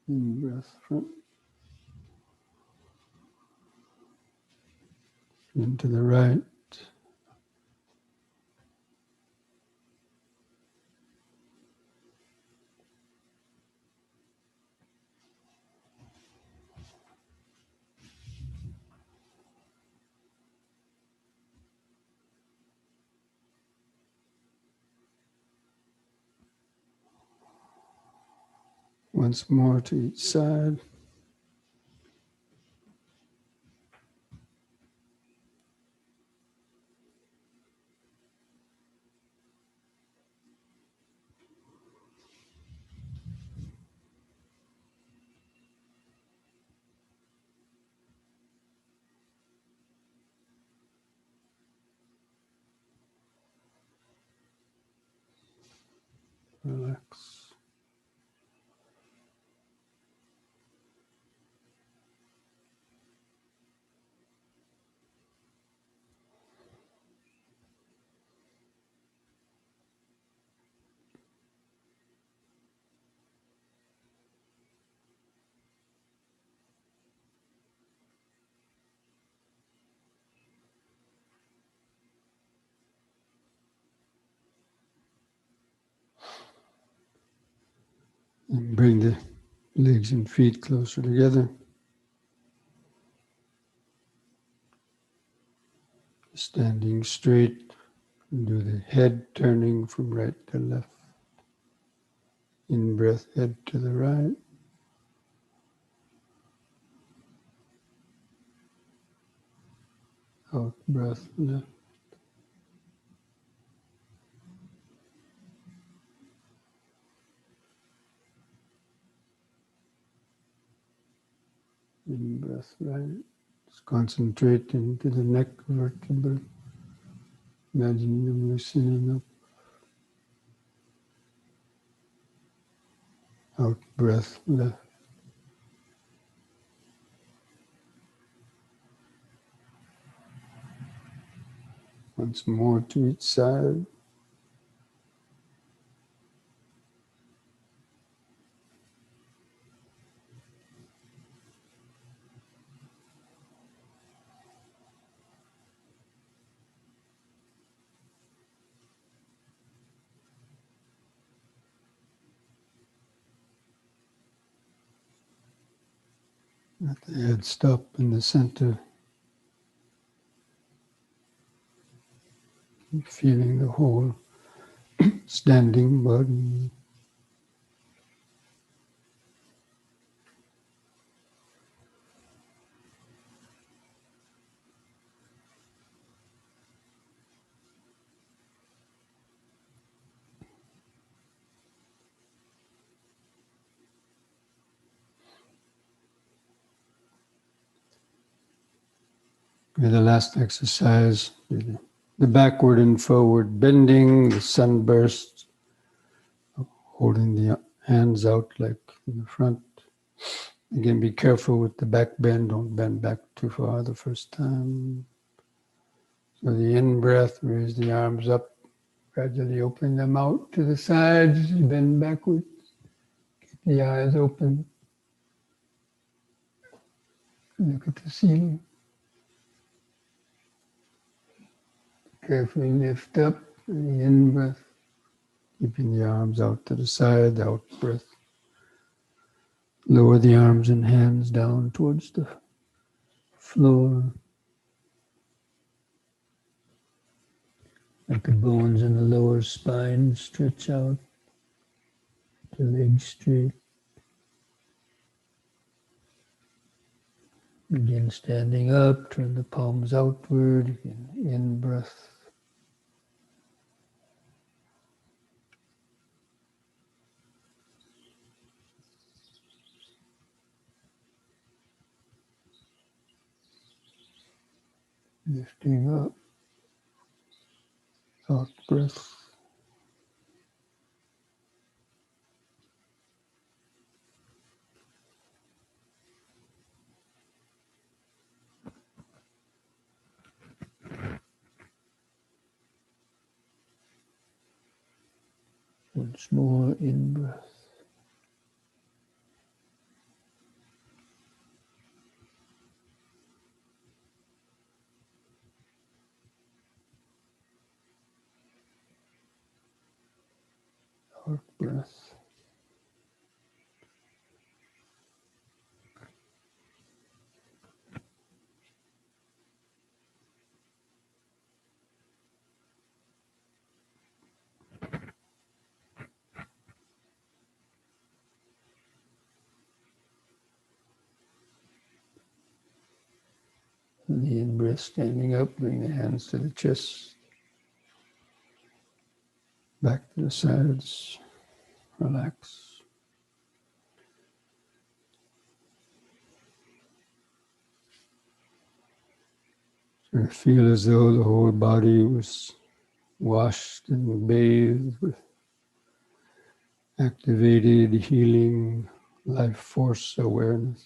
In breath, front. And to the right. Once more to each side. Relax. And bring the legs and feet closer together. Standing straight, do the head turning from right to left. In breath, head to the right. Out breath, left. In breath, right. Just concentrate into the neck vertebrae. Imagine them loosening up. Out breath, left. Once more to each side. Let the head stop in the center. Keep feeling the whole standing body. Okay, the last exercise, the backward and forward bending, the sunburst, holding the hands out like in the front. Again, be careful with the back bend. Don't bend back too far the first time. So the in-breath, raise the arms up, gradually open them out to the sides, bend backwards, keep the eyes open. Look at the ceiling. Carefully lift up the in-breath, keeping the arms out to the side, out-breath. Lower the arms and hands down towards the floor. Let the bones in the lower spine stretch out, the legs straight. Begin standing up, turn the palms outward, in-breath. Lifting up, out breath. Once more, in breath. Out breath. The in-breath, standing up, bring the hands to the chest, back to the sides, relax. So I feel as though the whole body was washed and bathed with activated, healing, life force awareness.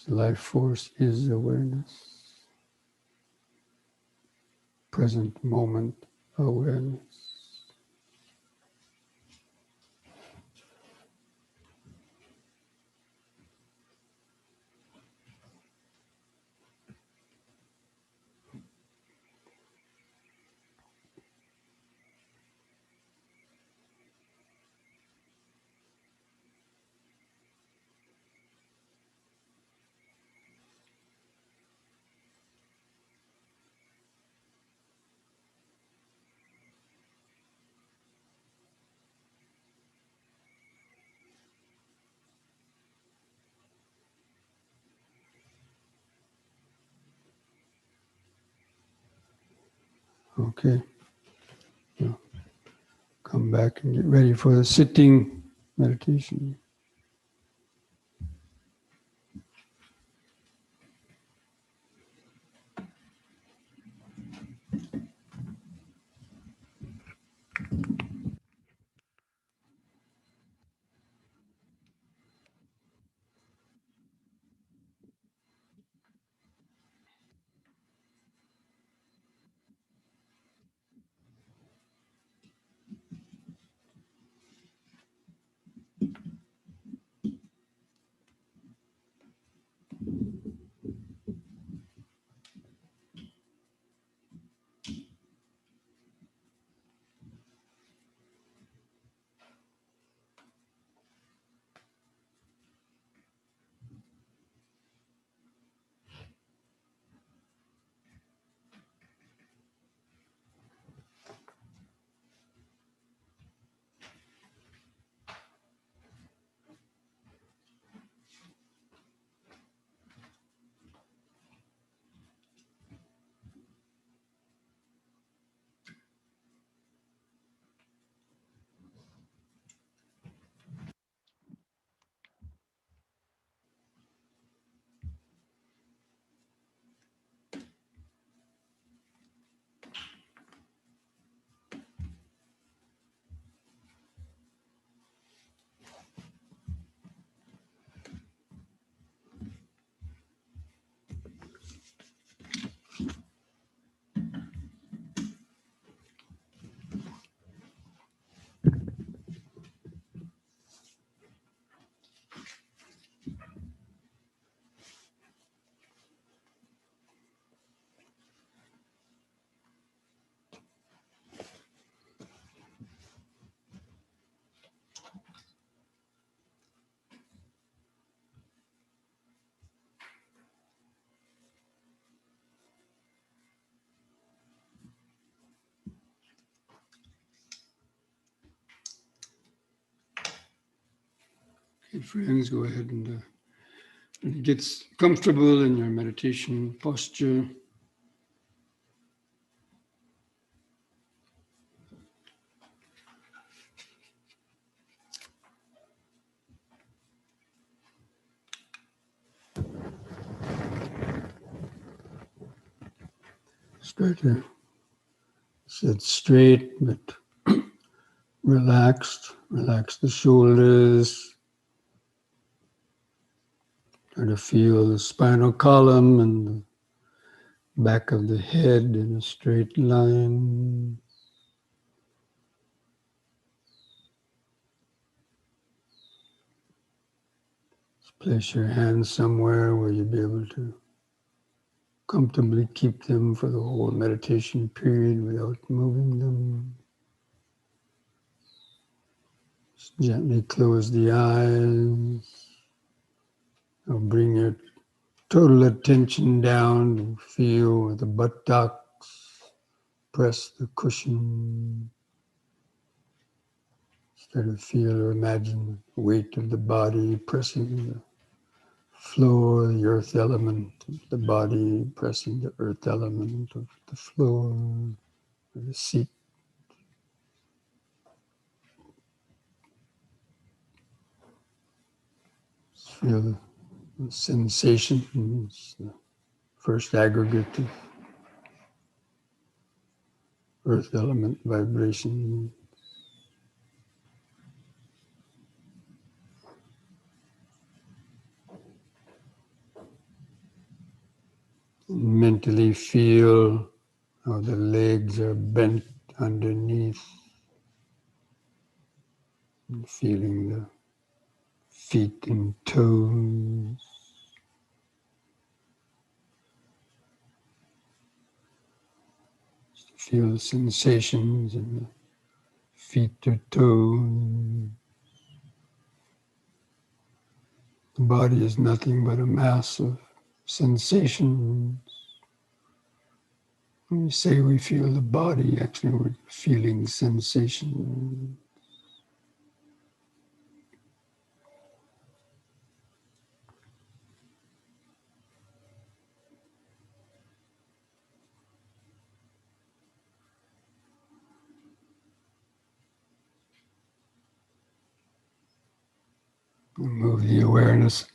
Life force is awareness, present moment awareness. Okay, now come back and get ready for the sitting meditation. Okay, friends, go ahead and when it gets comfortable in your meditation posture, try to sit straight but relaxed. Relax the shoulders. Try to feel the spinal column and the back of the head in a straight line. Place your hands somewhere where you'll be able to comfortably keep them for the whole meditation period without moving them. Just gently close the eyes. Or bring your total attention down and feel the buttocks, press the cushion. Try to feel or imagine the weight of the body pressing the floor, the earth element of the body, pressing the earth element of the floor, or the seat. Feel the sensations, the first aggregate of earth element vibration. Mentally feel how the legs are bent underneath, and feeling the feet and toes. Feel the sensations in the feet or toes. The body is nothing but a mass of sensations. When we say we feel the body, actually we're feeling sensation. Move the awareness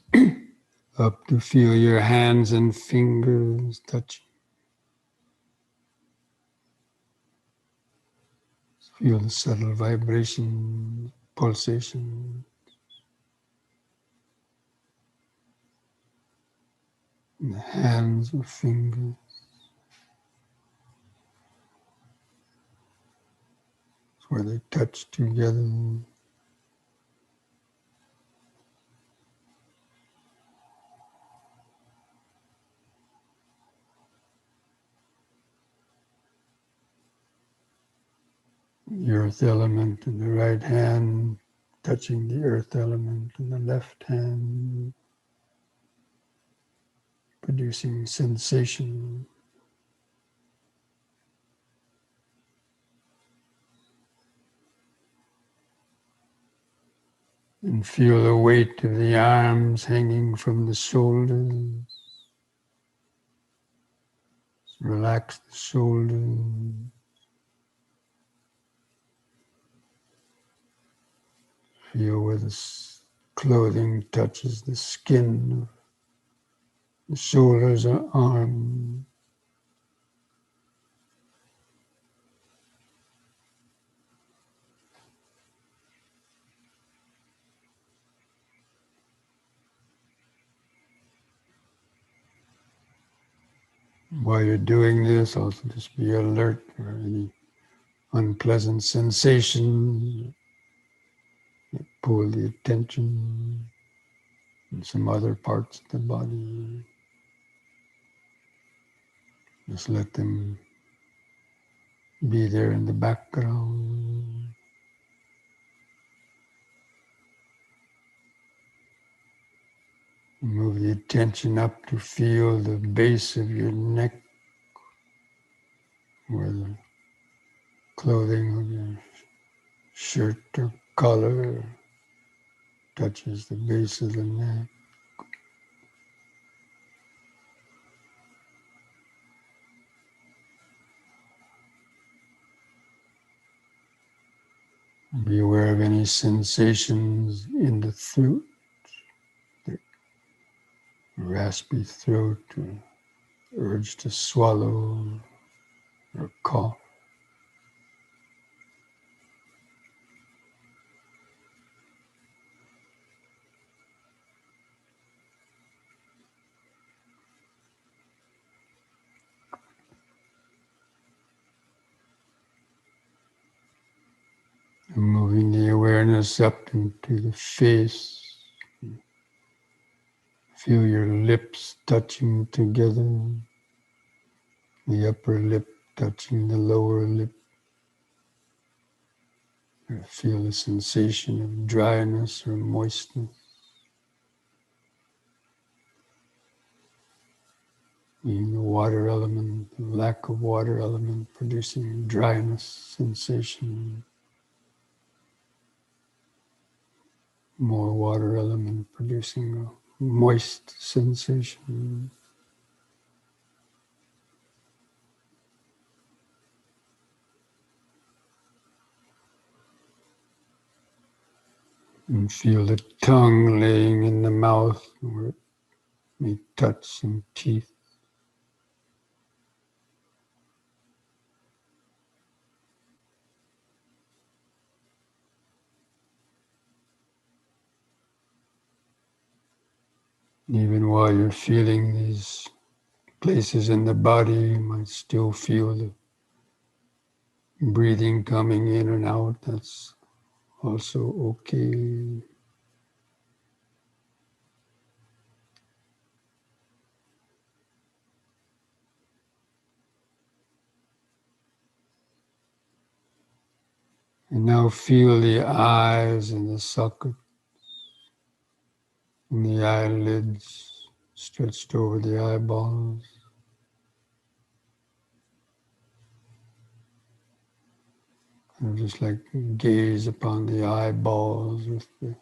up to feel your hands and fingers touching. Feel the subtle vibration, pulsation in the hands or fingers, where they touch together. The earth element in the right hand, touching the earth element in the left hand, producing sensation. And feel the weight of the arms hanging from the shoulders. Relax the shoulders. Feel where the clothing touches the skin of the shoulders or arms. While you're doing this, also just be alert for any unpleasant sensations that pull the attention in some other parts of the body. Just let them be there in the background. Move the attention up to feel the base of your neck, where the clothing of your shirt or collar touches the base of the neck. Be aware of any sensations in the throat, the raspy throat, or urge to swallow or cough. And moving the awareness up into the face. Feel your lips touching together, the upper lip touching the lower lip. Feel the sensation of dryness or moistness. Being the water element, the lack of water element producing dryness sensation. More water element producing moist sensation. And feel the tongue laying in the mouth where it may touch some teeth. Even while you're feeling these places in the body, you might still feel the breathing coming in and out. That's also okay. And now feel the eyes and the socket and the eyelids stretched over the eyeballs. And just like gaze upon the eyeballs with the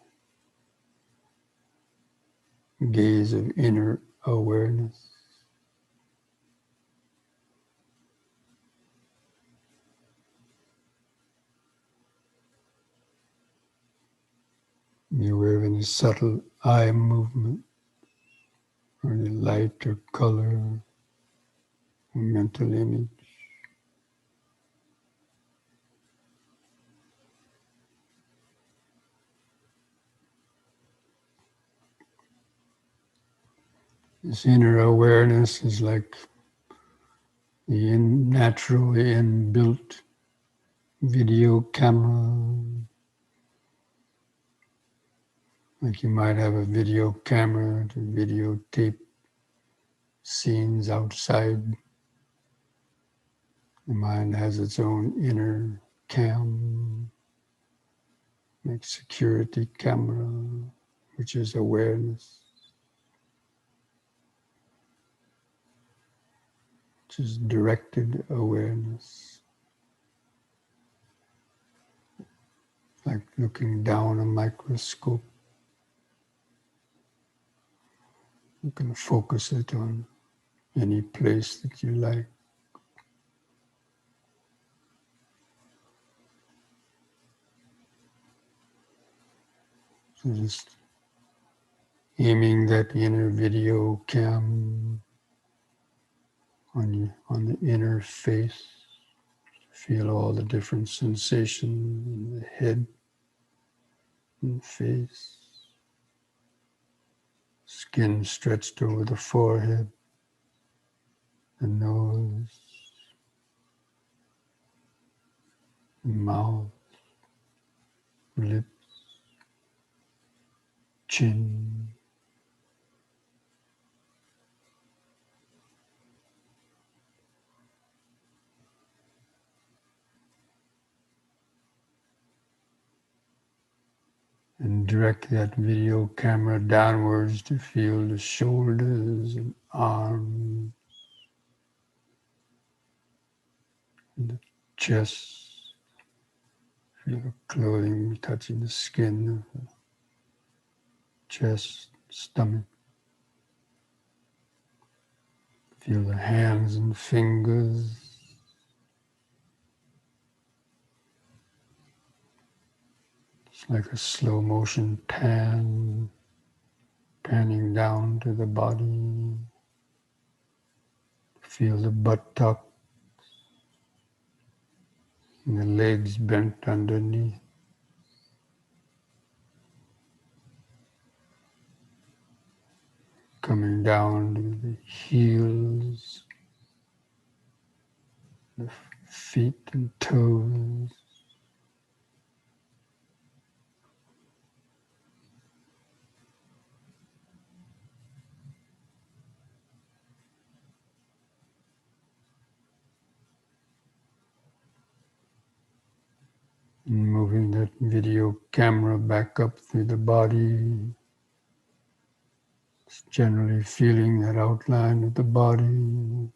gaze of inner awareness. Be aware of any subtle eye movement or any light or color or mental image. This inner awareness is like the naturally inbuilt video camera. Like you might have a video camera to videotape scenes outside. The mind has its own inner cam, like security camera, which is awareness, which is directed awareness. Like looking down a microscope. You can focus it on any place that you like. So just aiming that inner video cam on the inner face. Feel all the different sensations in the head and face. Skin stretched over the forehead, the nose, mouth, lips, chin. And direct that video camera downwards to feel the shoulders and arms, and the chest. Feel the clothing touching the skin of the chest, stomach. Feel the hands and fingers. It's like a slow motion panning down to the body. Feel the buttock and the legs bent underneath. Coming down to the heels, the feet and toes. And moving that video camera back up through the body. Just generally feeling that outline of the body.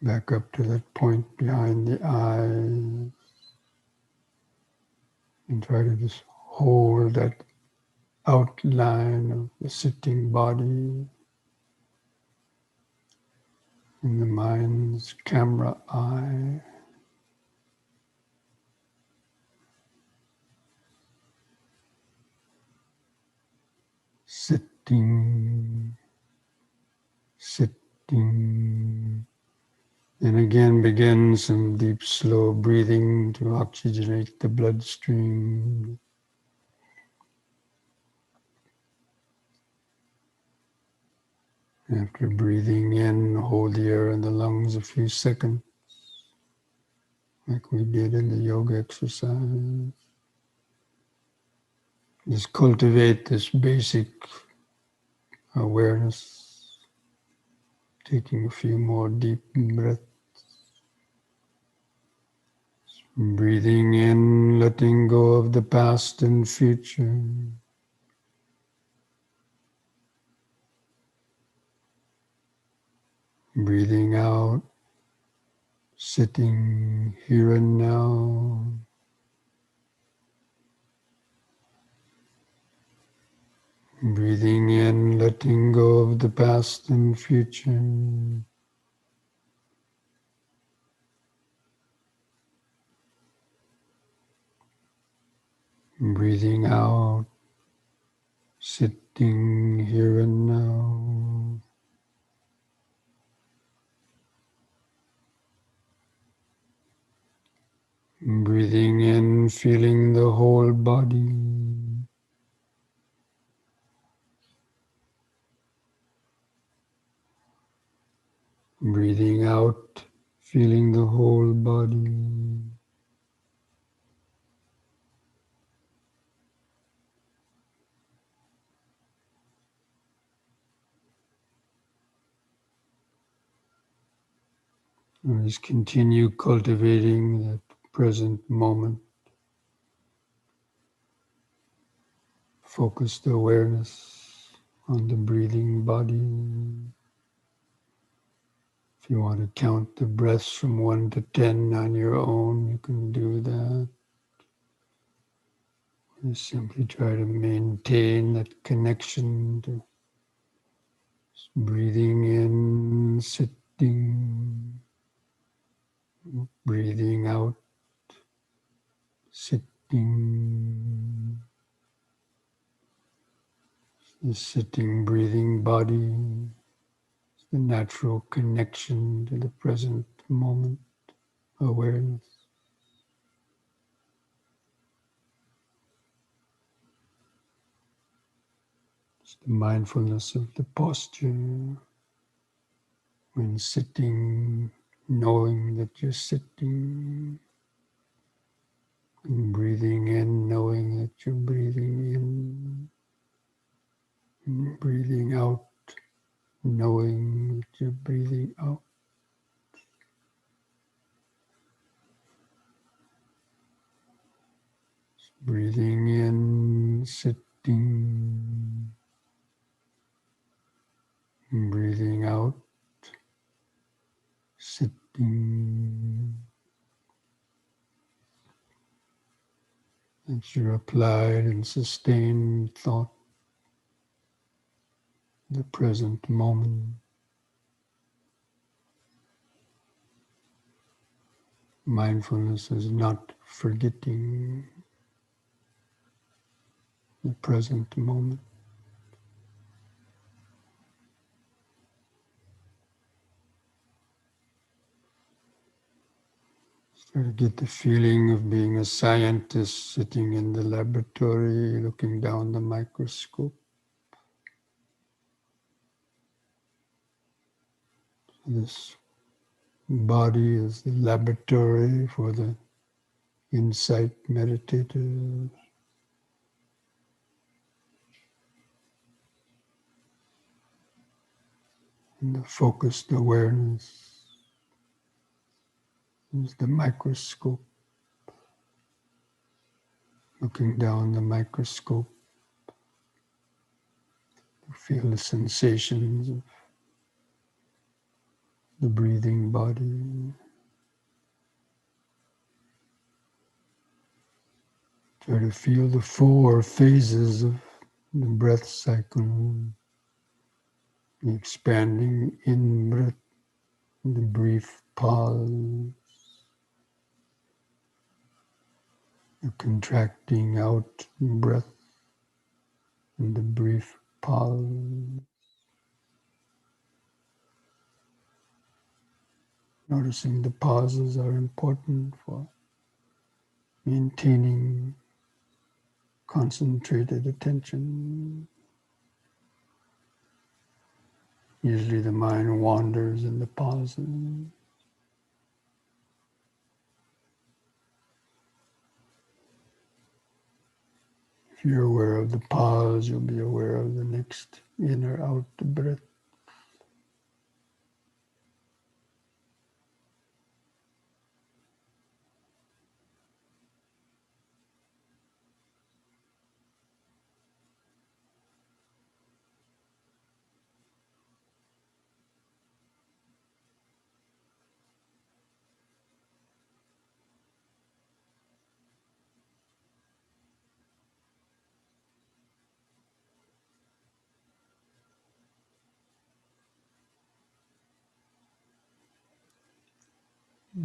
Back up to that point behind the eyes. can try to just hold that outline of the sitting body in the mind's camera eye. Sitting, sitting. And again begin some deep, slow breathing to oxygenate the bloodstream. After breathing in, hold the air in the lungs a few seconds, like we did in the yoga exercise. Just cultivate this basic awareness, taking a few more deep breaths. Breathing in, letting go of the past and future. Breathing out, sitting here and now. Breathing in, letting go of the past and future. Breathing out, sitting here and now. Breathing in, feeling the whole body. Breathing out, feeling the whole body. And just continue cultivating that present moment. Focused awareness on the breathing body. If you want to count the breaths from 1 to 10 on your own, you can do that. Just simply try to maintain that connection to breathing in, sitting, breathing out, sitting. The sitting, breathing body, the natural connection to the present moment, awareness. It's the mindfulness of the posture when sitting, knowing that you're sitting, and breathing in, knowing that you're breathing in, and breathing out, knowing that you're breathing out. Breathing in, sitting, breathing out, sitting. That's your applied and sustained thought, the present moment. Mindfulness is not forgetting the present moment. Try to get the feeling of being a scientist sitting in the laboratory, looking down the microscope. This body is the laboratory for the insight meditator. And the focused awareness is the microscope. Looking down the microscope, you feel the sensations of the breathing body. Try to feel the 4 phases of the breath cycle, the expanding in-breath, the brief pause, the contracting out-breath, and the brief pause. Noticing the pauses are important for maintaining concentrated attention. Usually the mind wanders in the pauses. If you're aware of the pause, you'll be aware of the next in or out breath.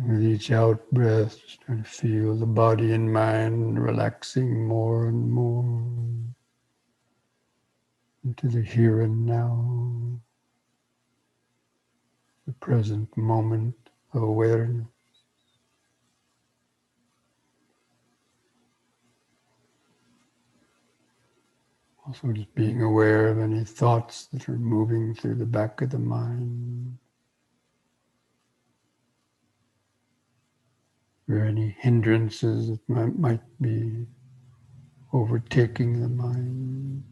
With each out breath, just trying to feel the body and mind relaxing more and more into the here and now, the present moment of awareness. Also just being aware of any thoughts that are moving through the back of the mind, or any hindrances that might be overtaking the mind.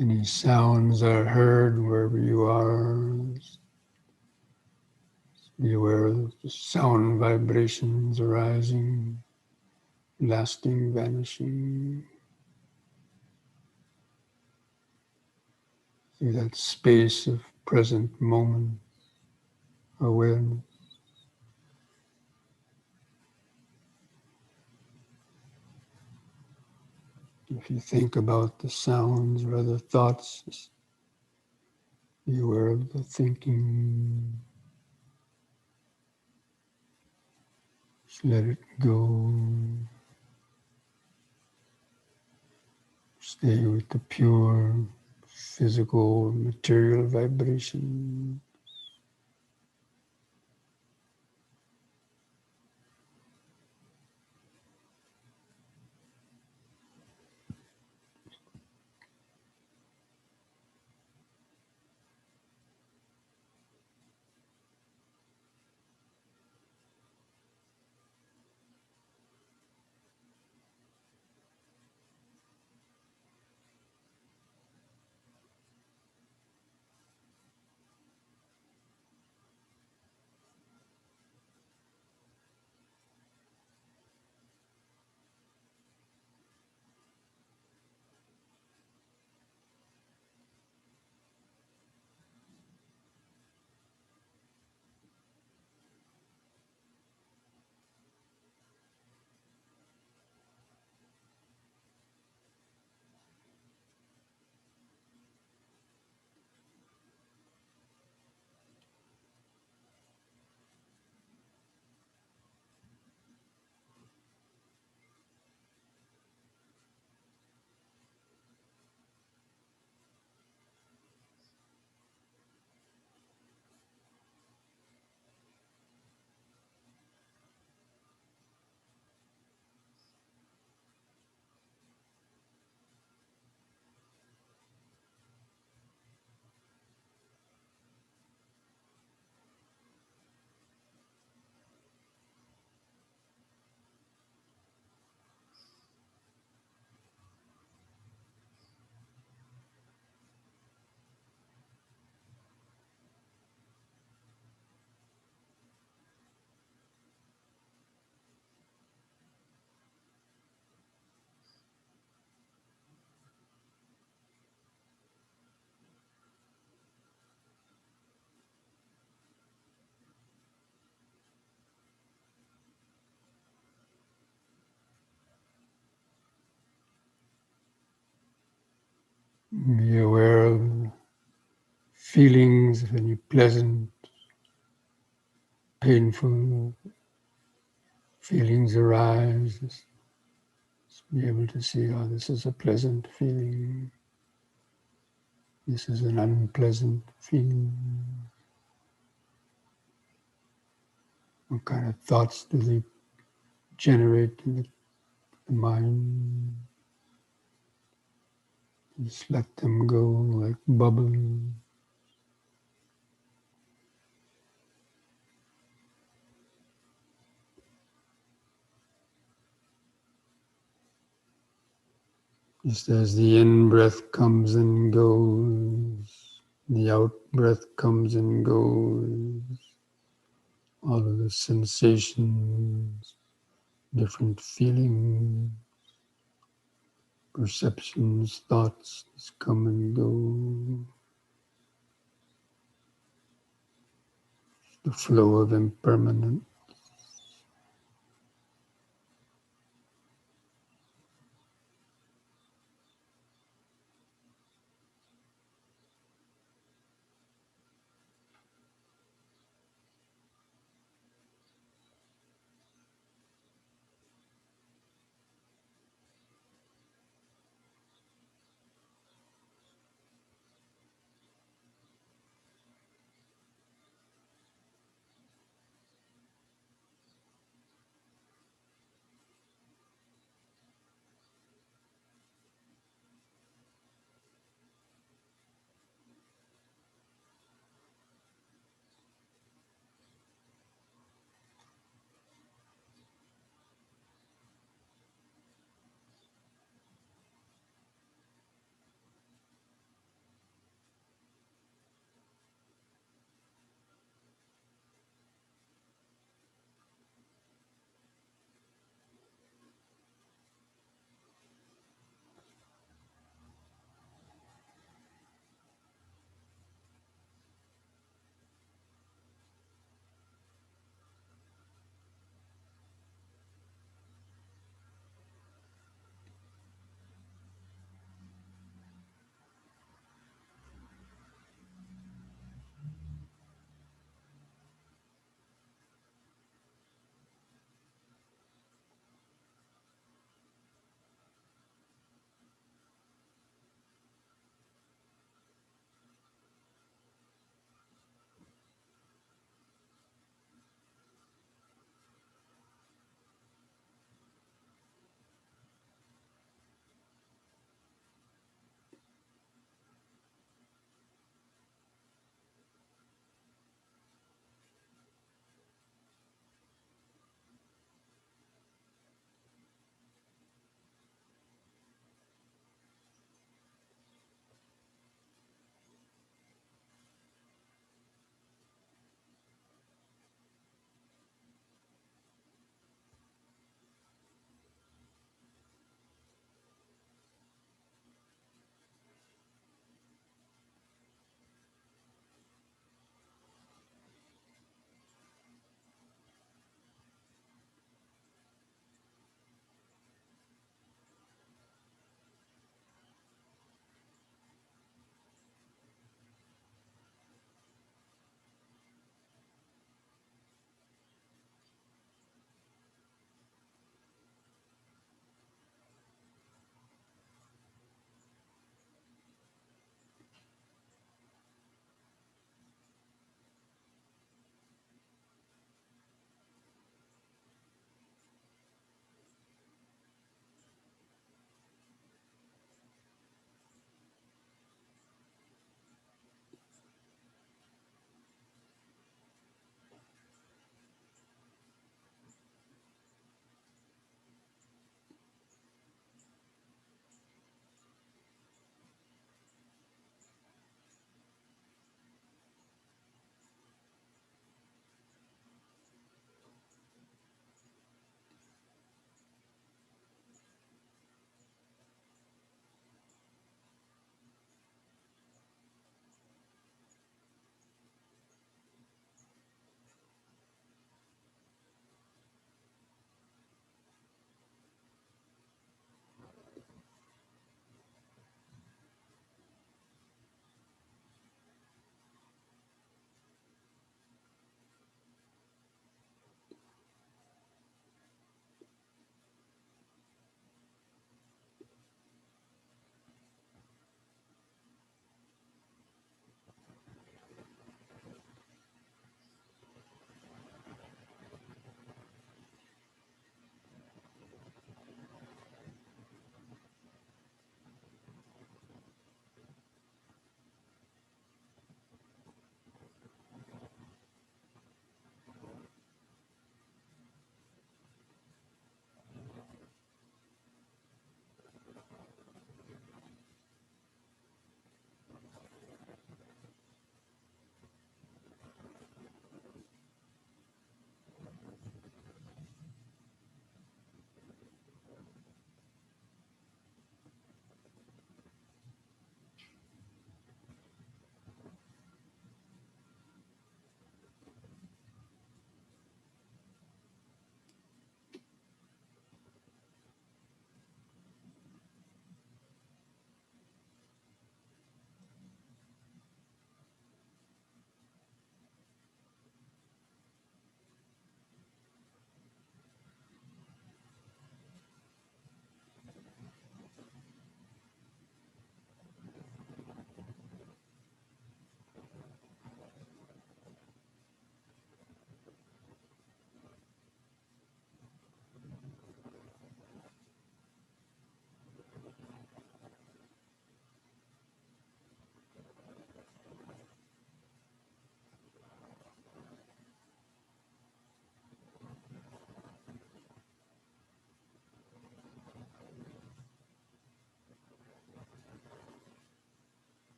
Any sounds are heard wherever you are. Be aware of the sound vibrations arising, lasting, vanishing. See that space of present moment awareness. If you think about the sounds or other thoughts, just be aware of the thinking. Just let it go. Stay with the pure physical, material vibration. Be aware of feelings, of any pleasant, painful feelings arise. Just be able to see, oh, this is a pleasant feeling. This is an unpleasant feeling. What kind of thoughts do they generate in the mind? Just let them go like bubbles. Just as the in-breath comes and goes, the out-breath comes and goes, all of the sensations, different feelings, perceptions, thoughts just come and go. The flow of impermanence.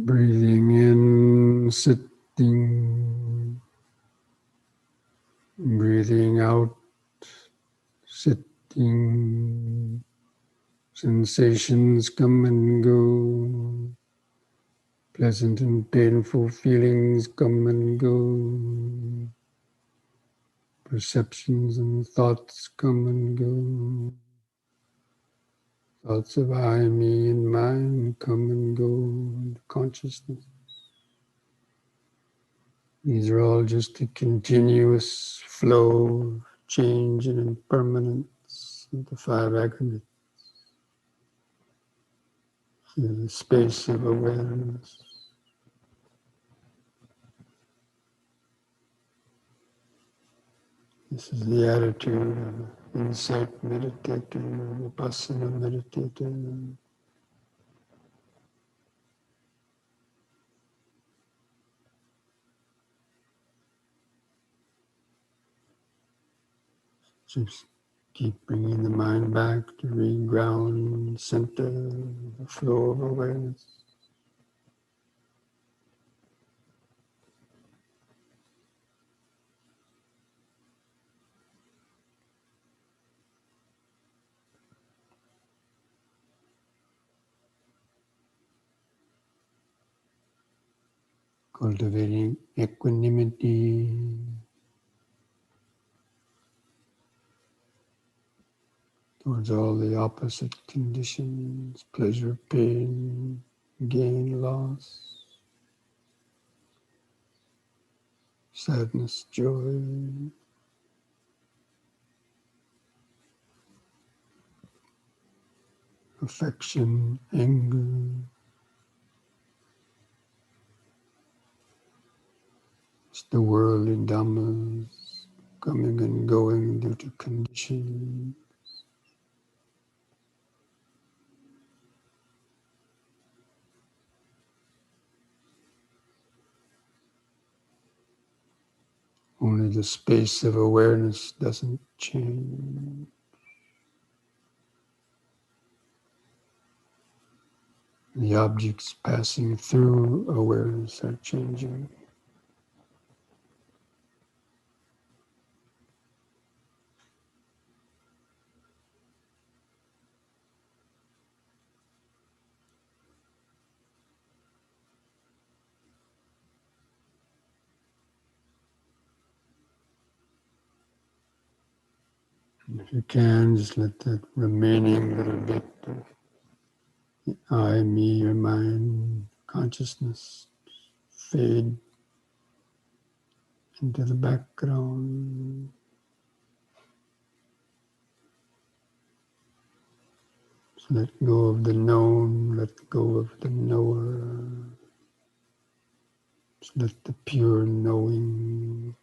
Breathing in, sitting. Breathing out, sitting. Sensations come and go. Pleasant and painful feelings come and go. Perceptions and thoughts come and go. Thoughts of I, me, and mine come and go into consciousness. These are all just a continuous flow of change and impermanence of the five aggregates, the space of awareness. This is the attitude of an insight meditator, vipassana meditator. Just keep bringing the mind back to reground, center the flow of awareness. Cultivating equanimity towards all the opposite conditions, pleasure, pain, gain, loss, sadness, joy, affection, anger. It's the worldly dhammas coming and going due to condition. Only the space of awareness doesn't change. The objects passing through awareness are changing. And if you can, just let that remaining little bit of the I, me, or mine consciousness fade into the background. Just let go of the known, let go of the knower. Just let the pure knowing.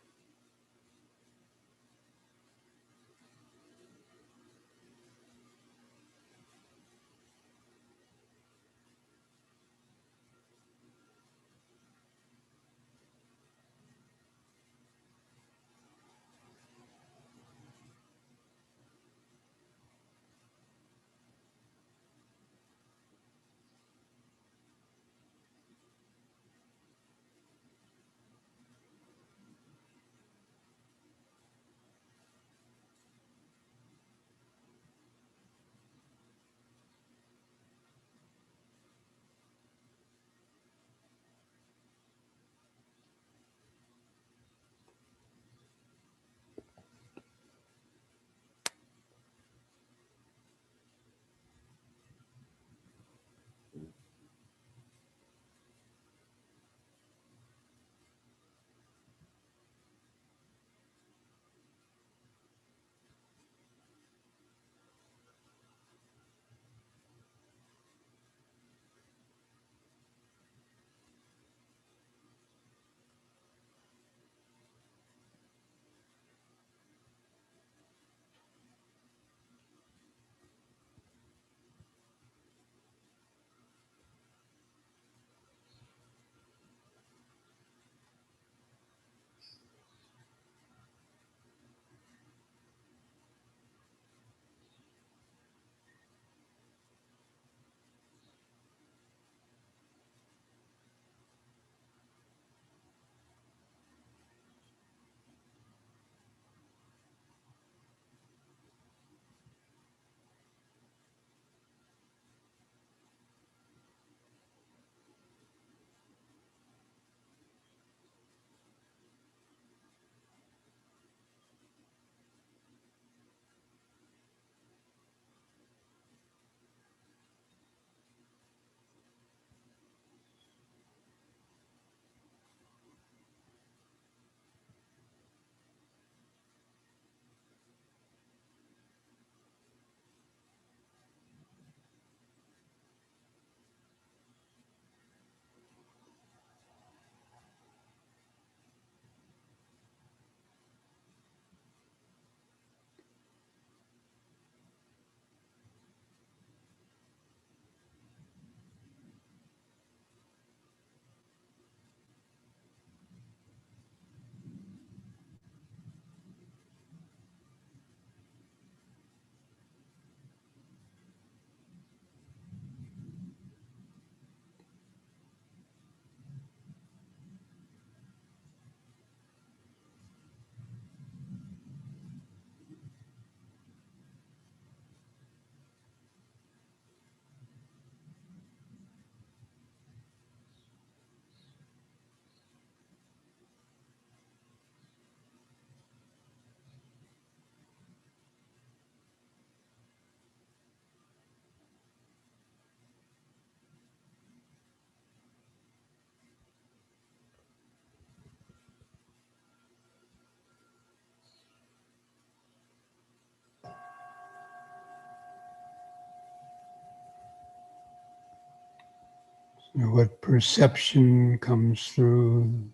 What perception comes through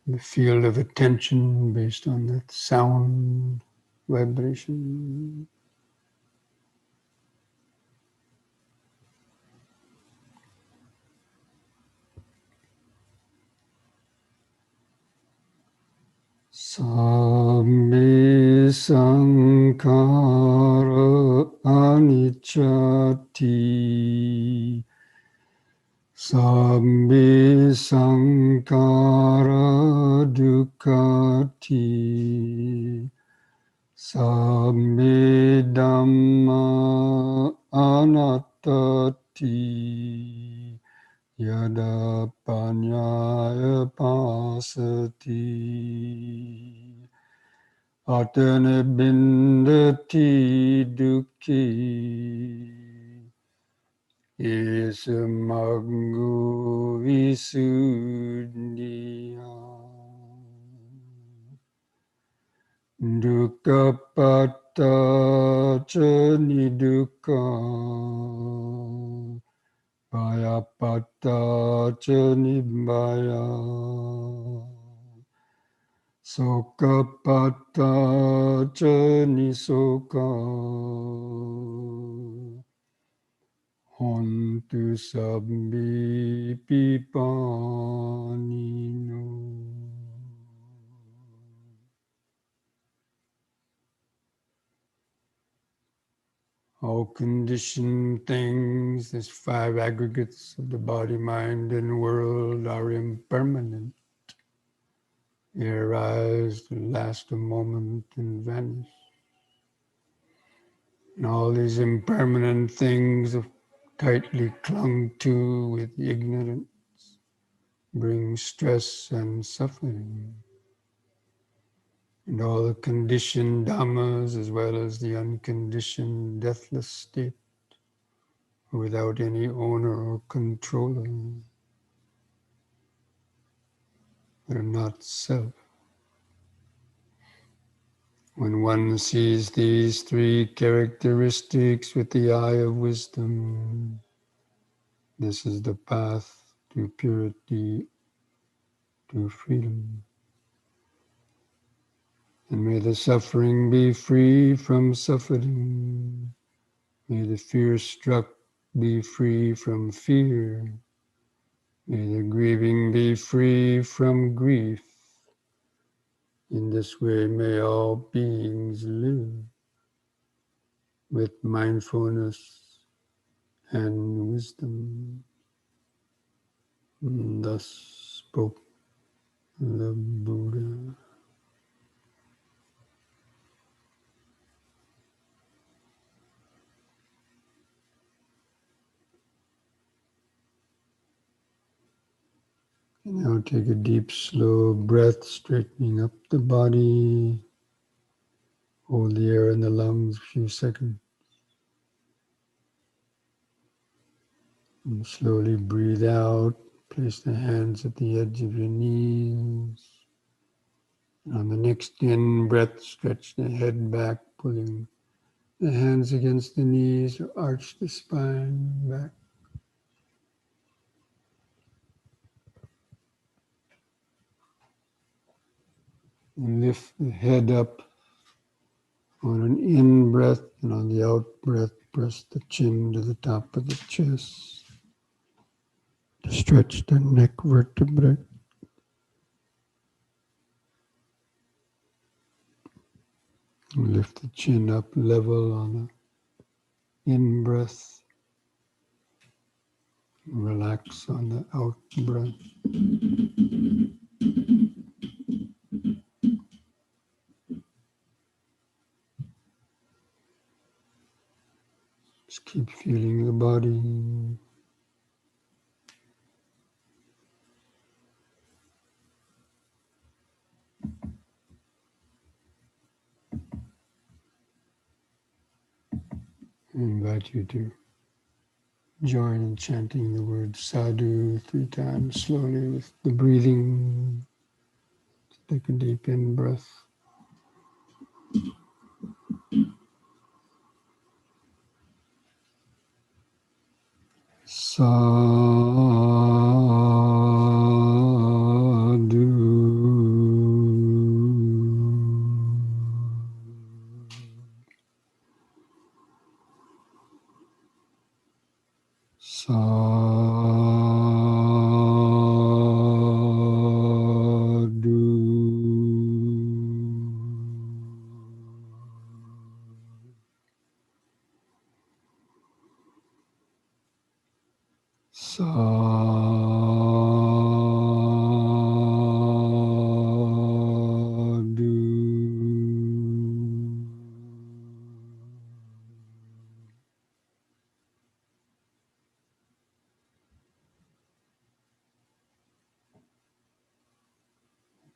the field of attention based on that sound vibration. Sabbe sankhara anicchati. Sabbe sankhara dukkati. Sabbe dhamma anattati. Yada panyaya pasati. Atane bindati dukhi. Isamagu visuddhiya. Dukkha patta ca nidukha. Bhayapatta ca nibbaya. Sokapatta ca nisoka. Hontu sabbi pipanino. All conditioned things, these five aggregates of the body, mind, and world are impermanent. They arise, last a moment, and vanish. And all these impermanent things of tightly clung to with ignorance bring stress and suffering. And all the conditioned dhammas as well as the unconditioned deathless state without any owner or controller are not self. When one sees these three characteristics with the eye of wisdom, this is the path to purity, to freedom. And may the suffering be free from suffering. May the fear-struck be free from fear. May the grieving be free from grief. In this way, may all beings live with mindfulness and wisdom. And thus spoke the Buddha. Now take a deep, slow breath, straightening up the body. Hold the air in the lungs a few seconds. And slowly breathe out. Place the hands at the edge of your knees. And on the next in-breath, stretch the head back, pulling the hands against the knees or arch the spine back. And lift the head up on an in-breath, and on the out-breath, press the chin to the top of the chest. To stretch the neck vertebrae. And lift the chin up level on the in-breath. Relax on the out-breath. Just keep feeling the body. I invite you to join in chanting the word sadhu 3 times slowly with the breathing. Take a deep in-breath. Sadhu.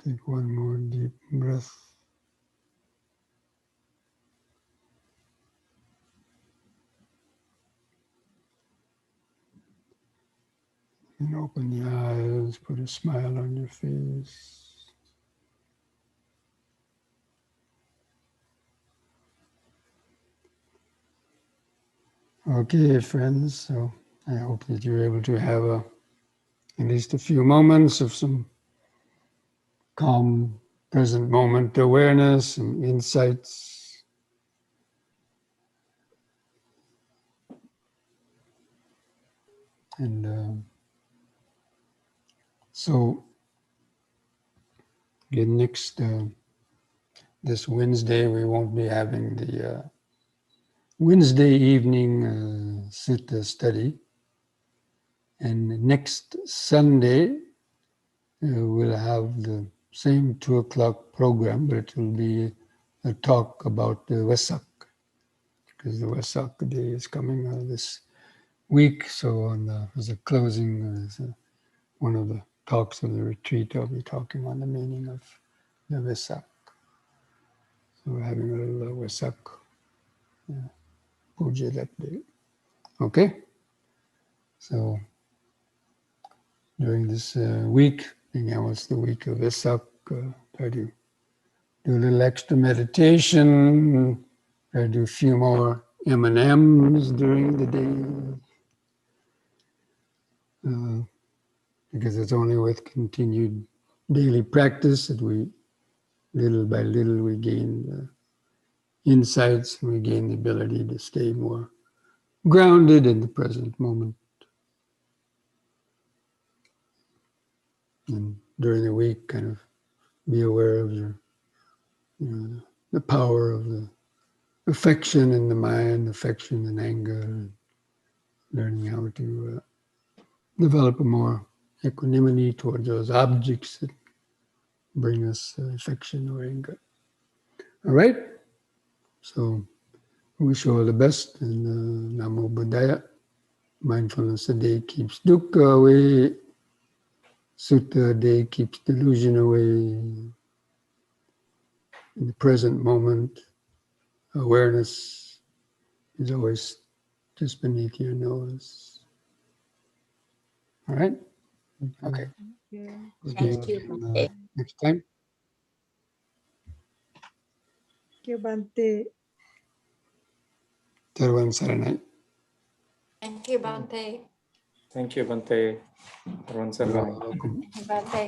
Take one more deep breath. And open the eyes, put a smile on your face. Okay, friends, so I hope that you're able to have at least a few moments of some calm, present moment awareness and insights. And so, again, this Wednesday, we won't be having the Wednesday evening Sutta study. And next Sunday, we'll have the same 2 o'clock program, but it will be a talk about the Vesak, because the Vesak day is coming this week. So as a closing, one of the talks of the retreat, I'll be talking on the meaning of the Vesak. So we're having a little Vesak puja that day. Okay? So during this week, being almost the week of Vesak, try to do a little extra meditation, try to do a few more M&Ms during the day. Because it's only with continued daily practice that we, little by little, we gain insights and we gain the ability to stay more grounded in the present moment. And during the week, kind of be aware of the power of the affection in the mind, affection and anger, and learning how to develop a more equanimity towards those objects that bring us affection or anger. All right? So wish you all the best, and Namo Buddhaya. Mindfulness a day keeps dukkha away. Sutta a day keeps delusion away. In the present moment, awareness is always just beneath your nose. All right? Okay. Thank you, Bhante. Next time. Thank you, Bhante. Tarvan Saranai. Thank you, Bhante. Thank you, Bhante. Everyone, Welcome. Bhante.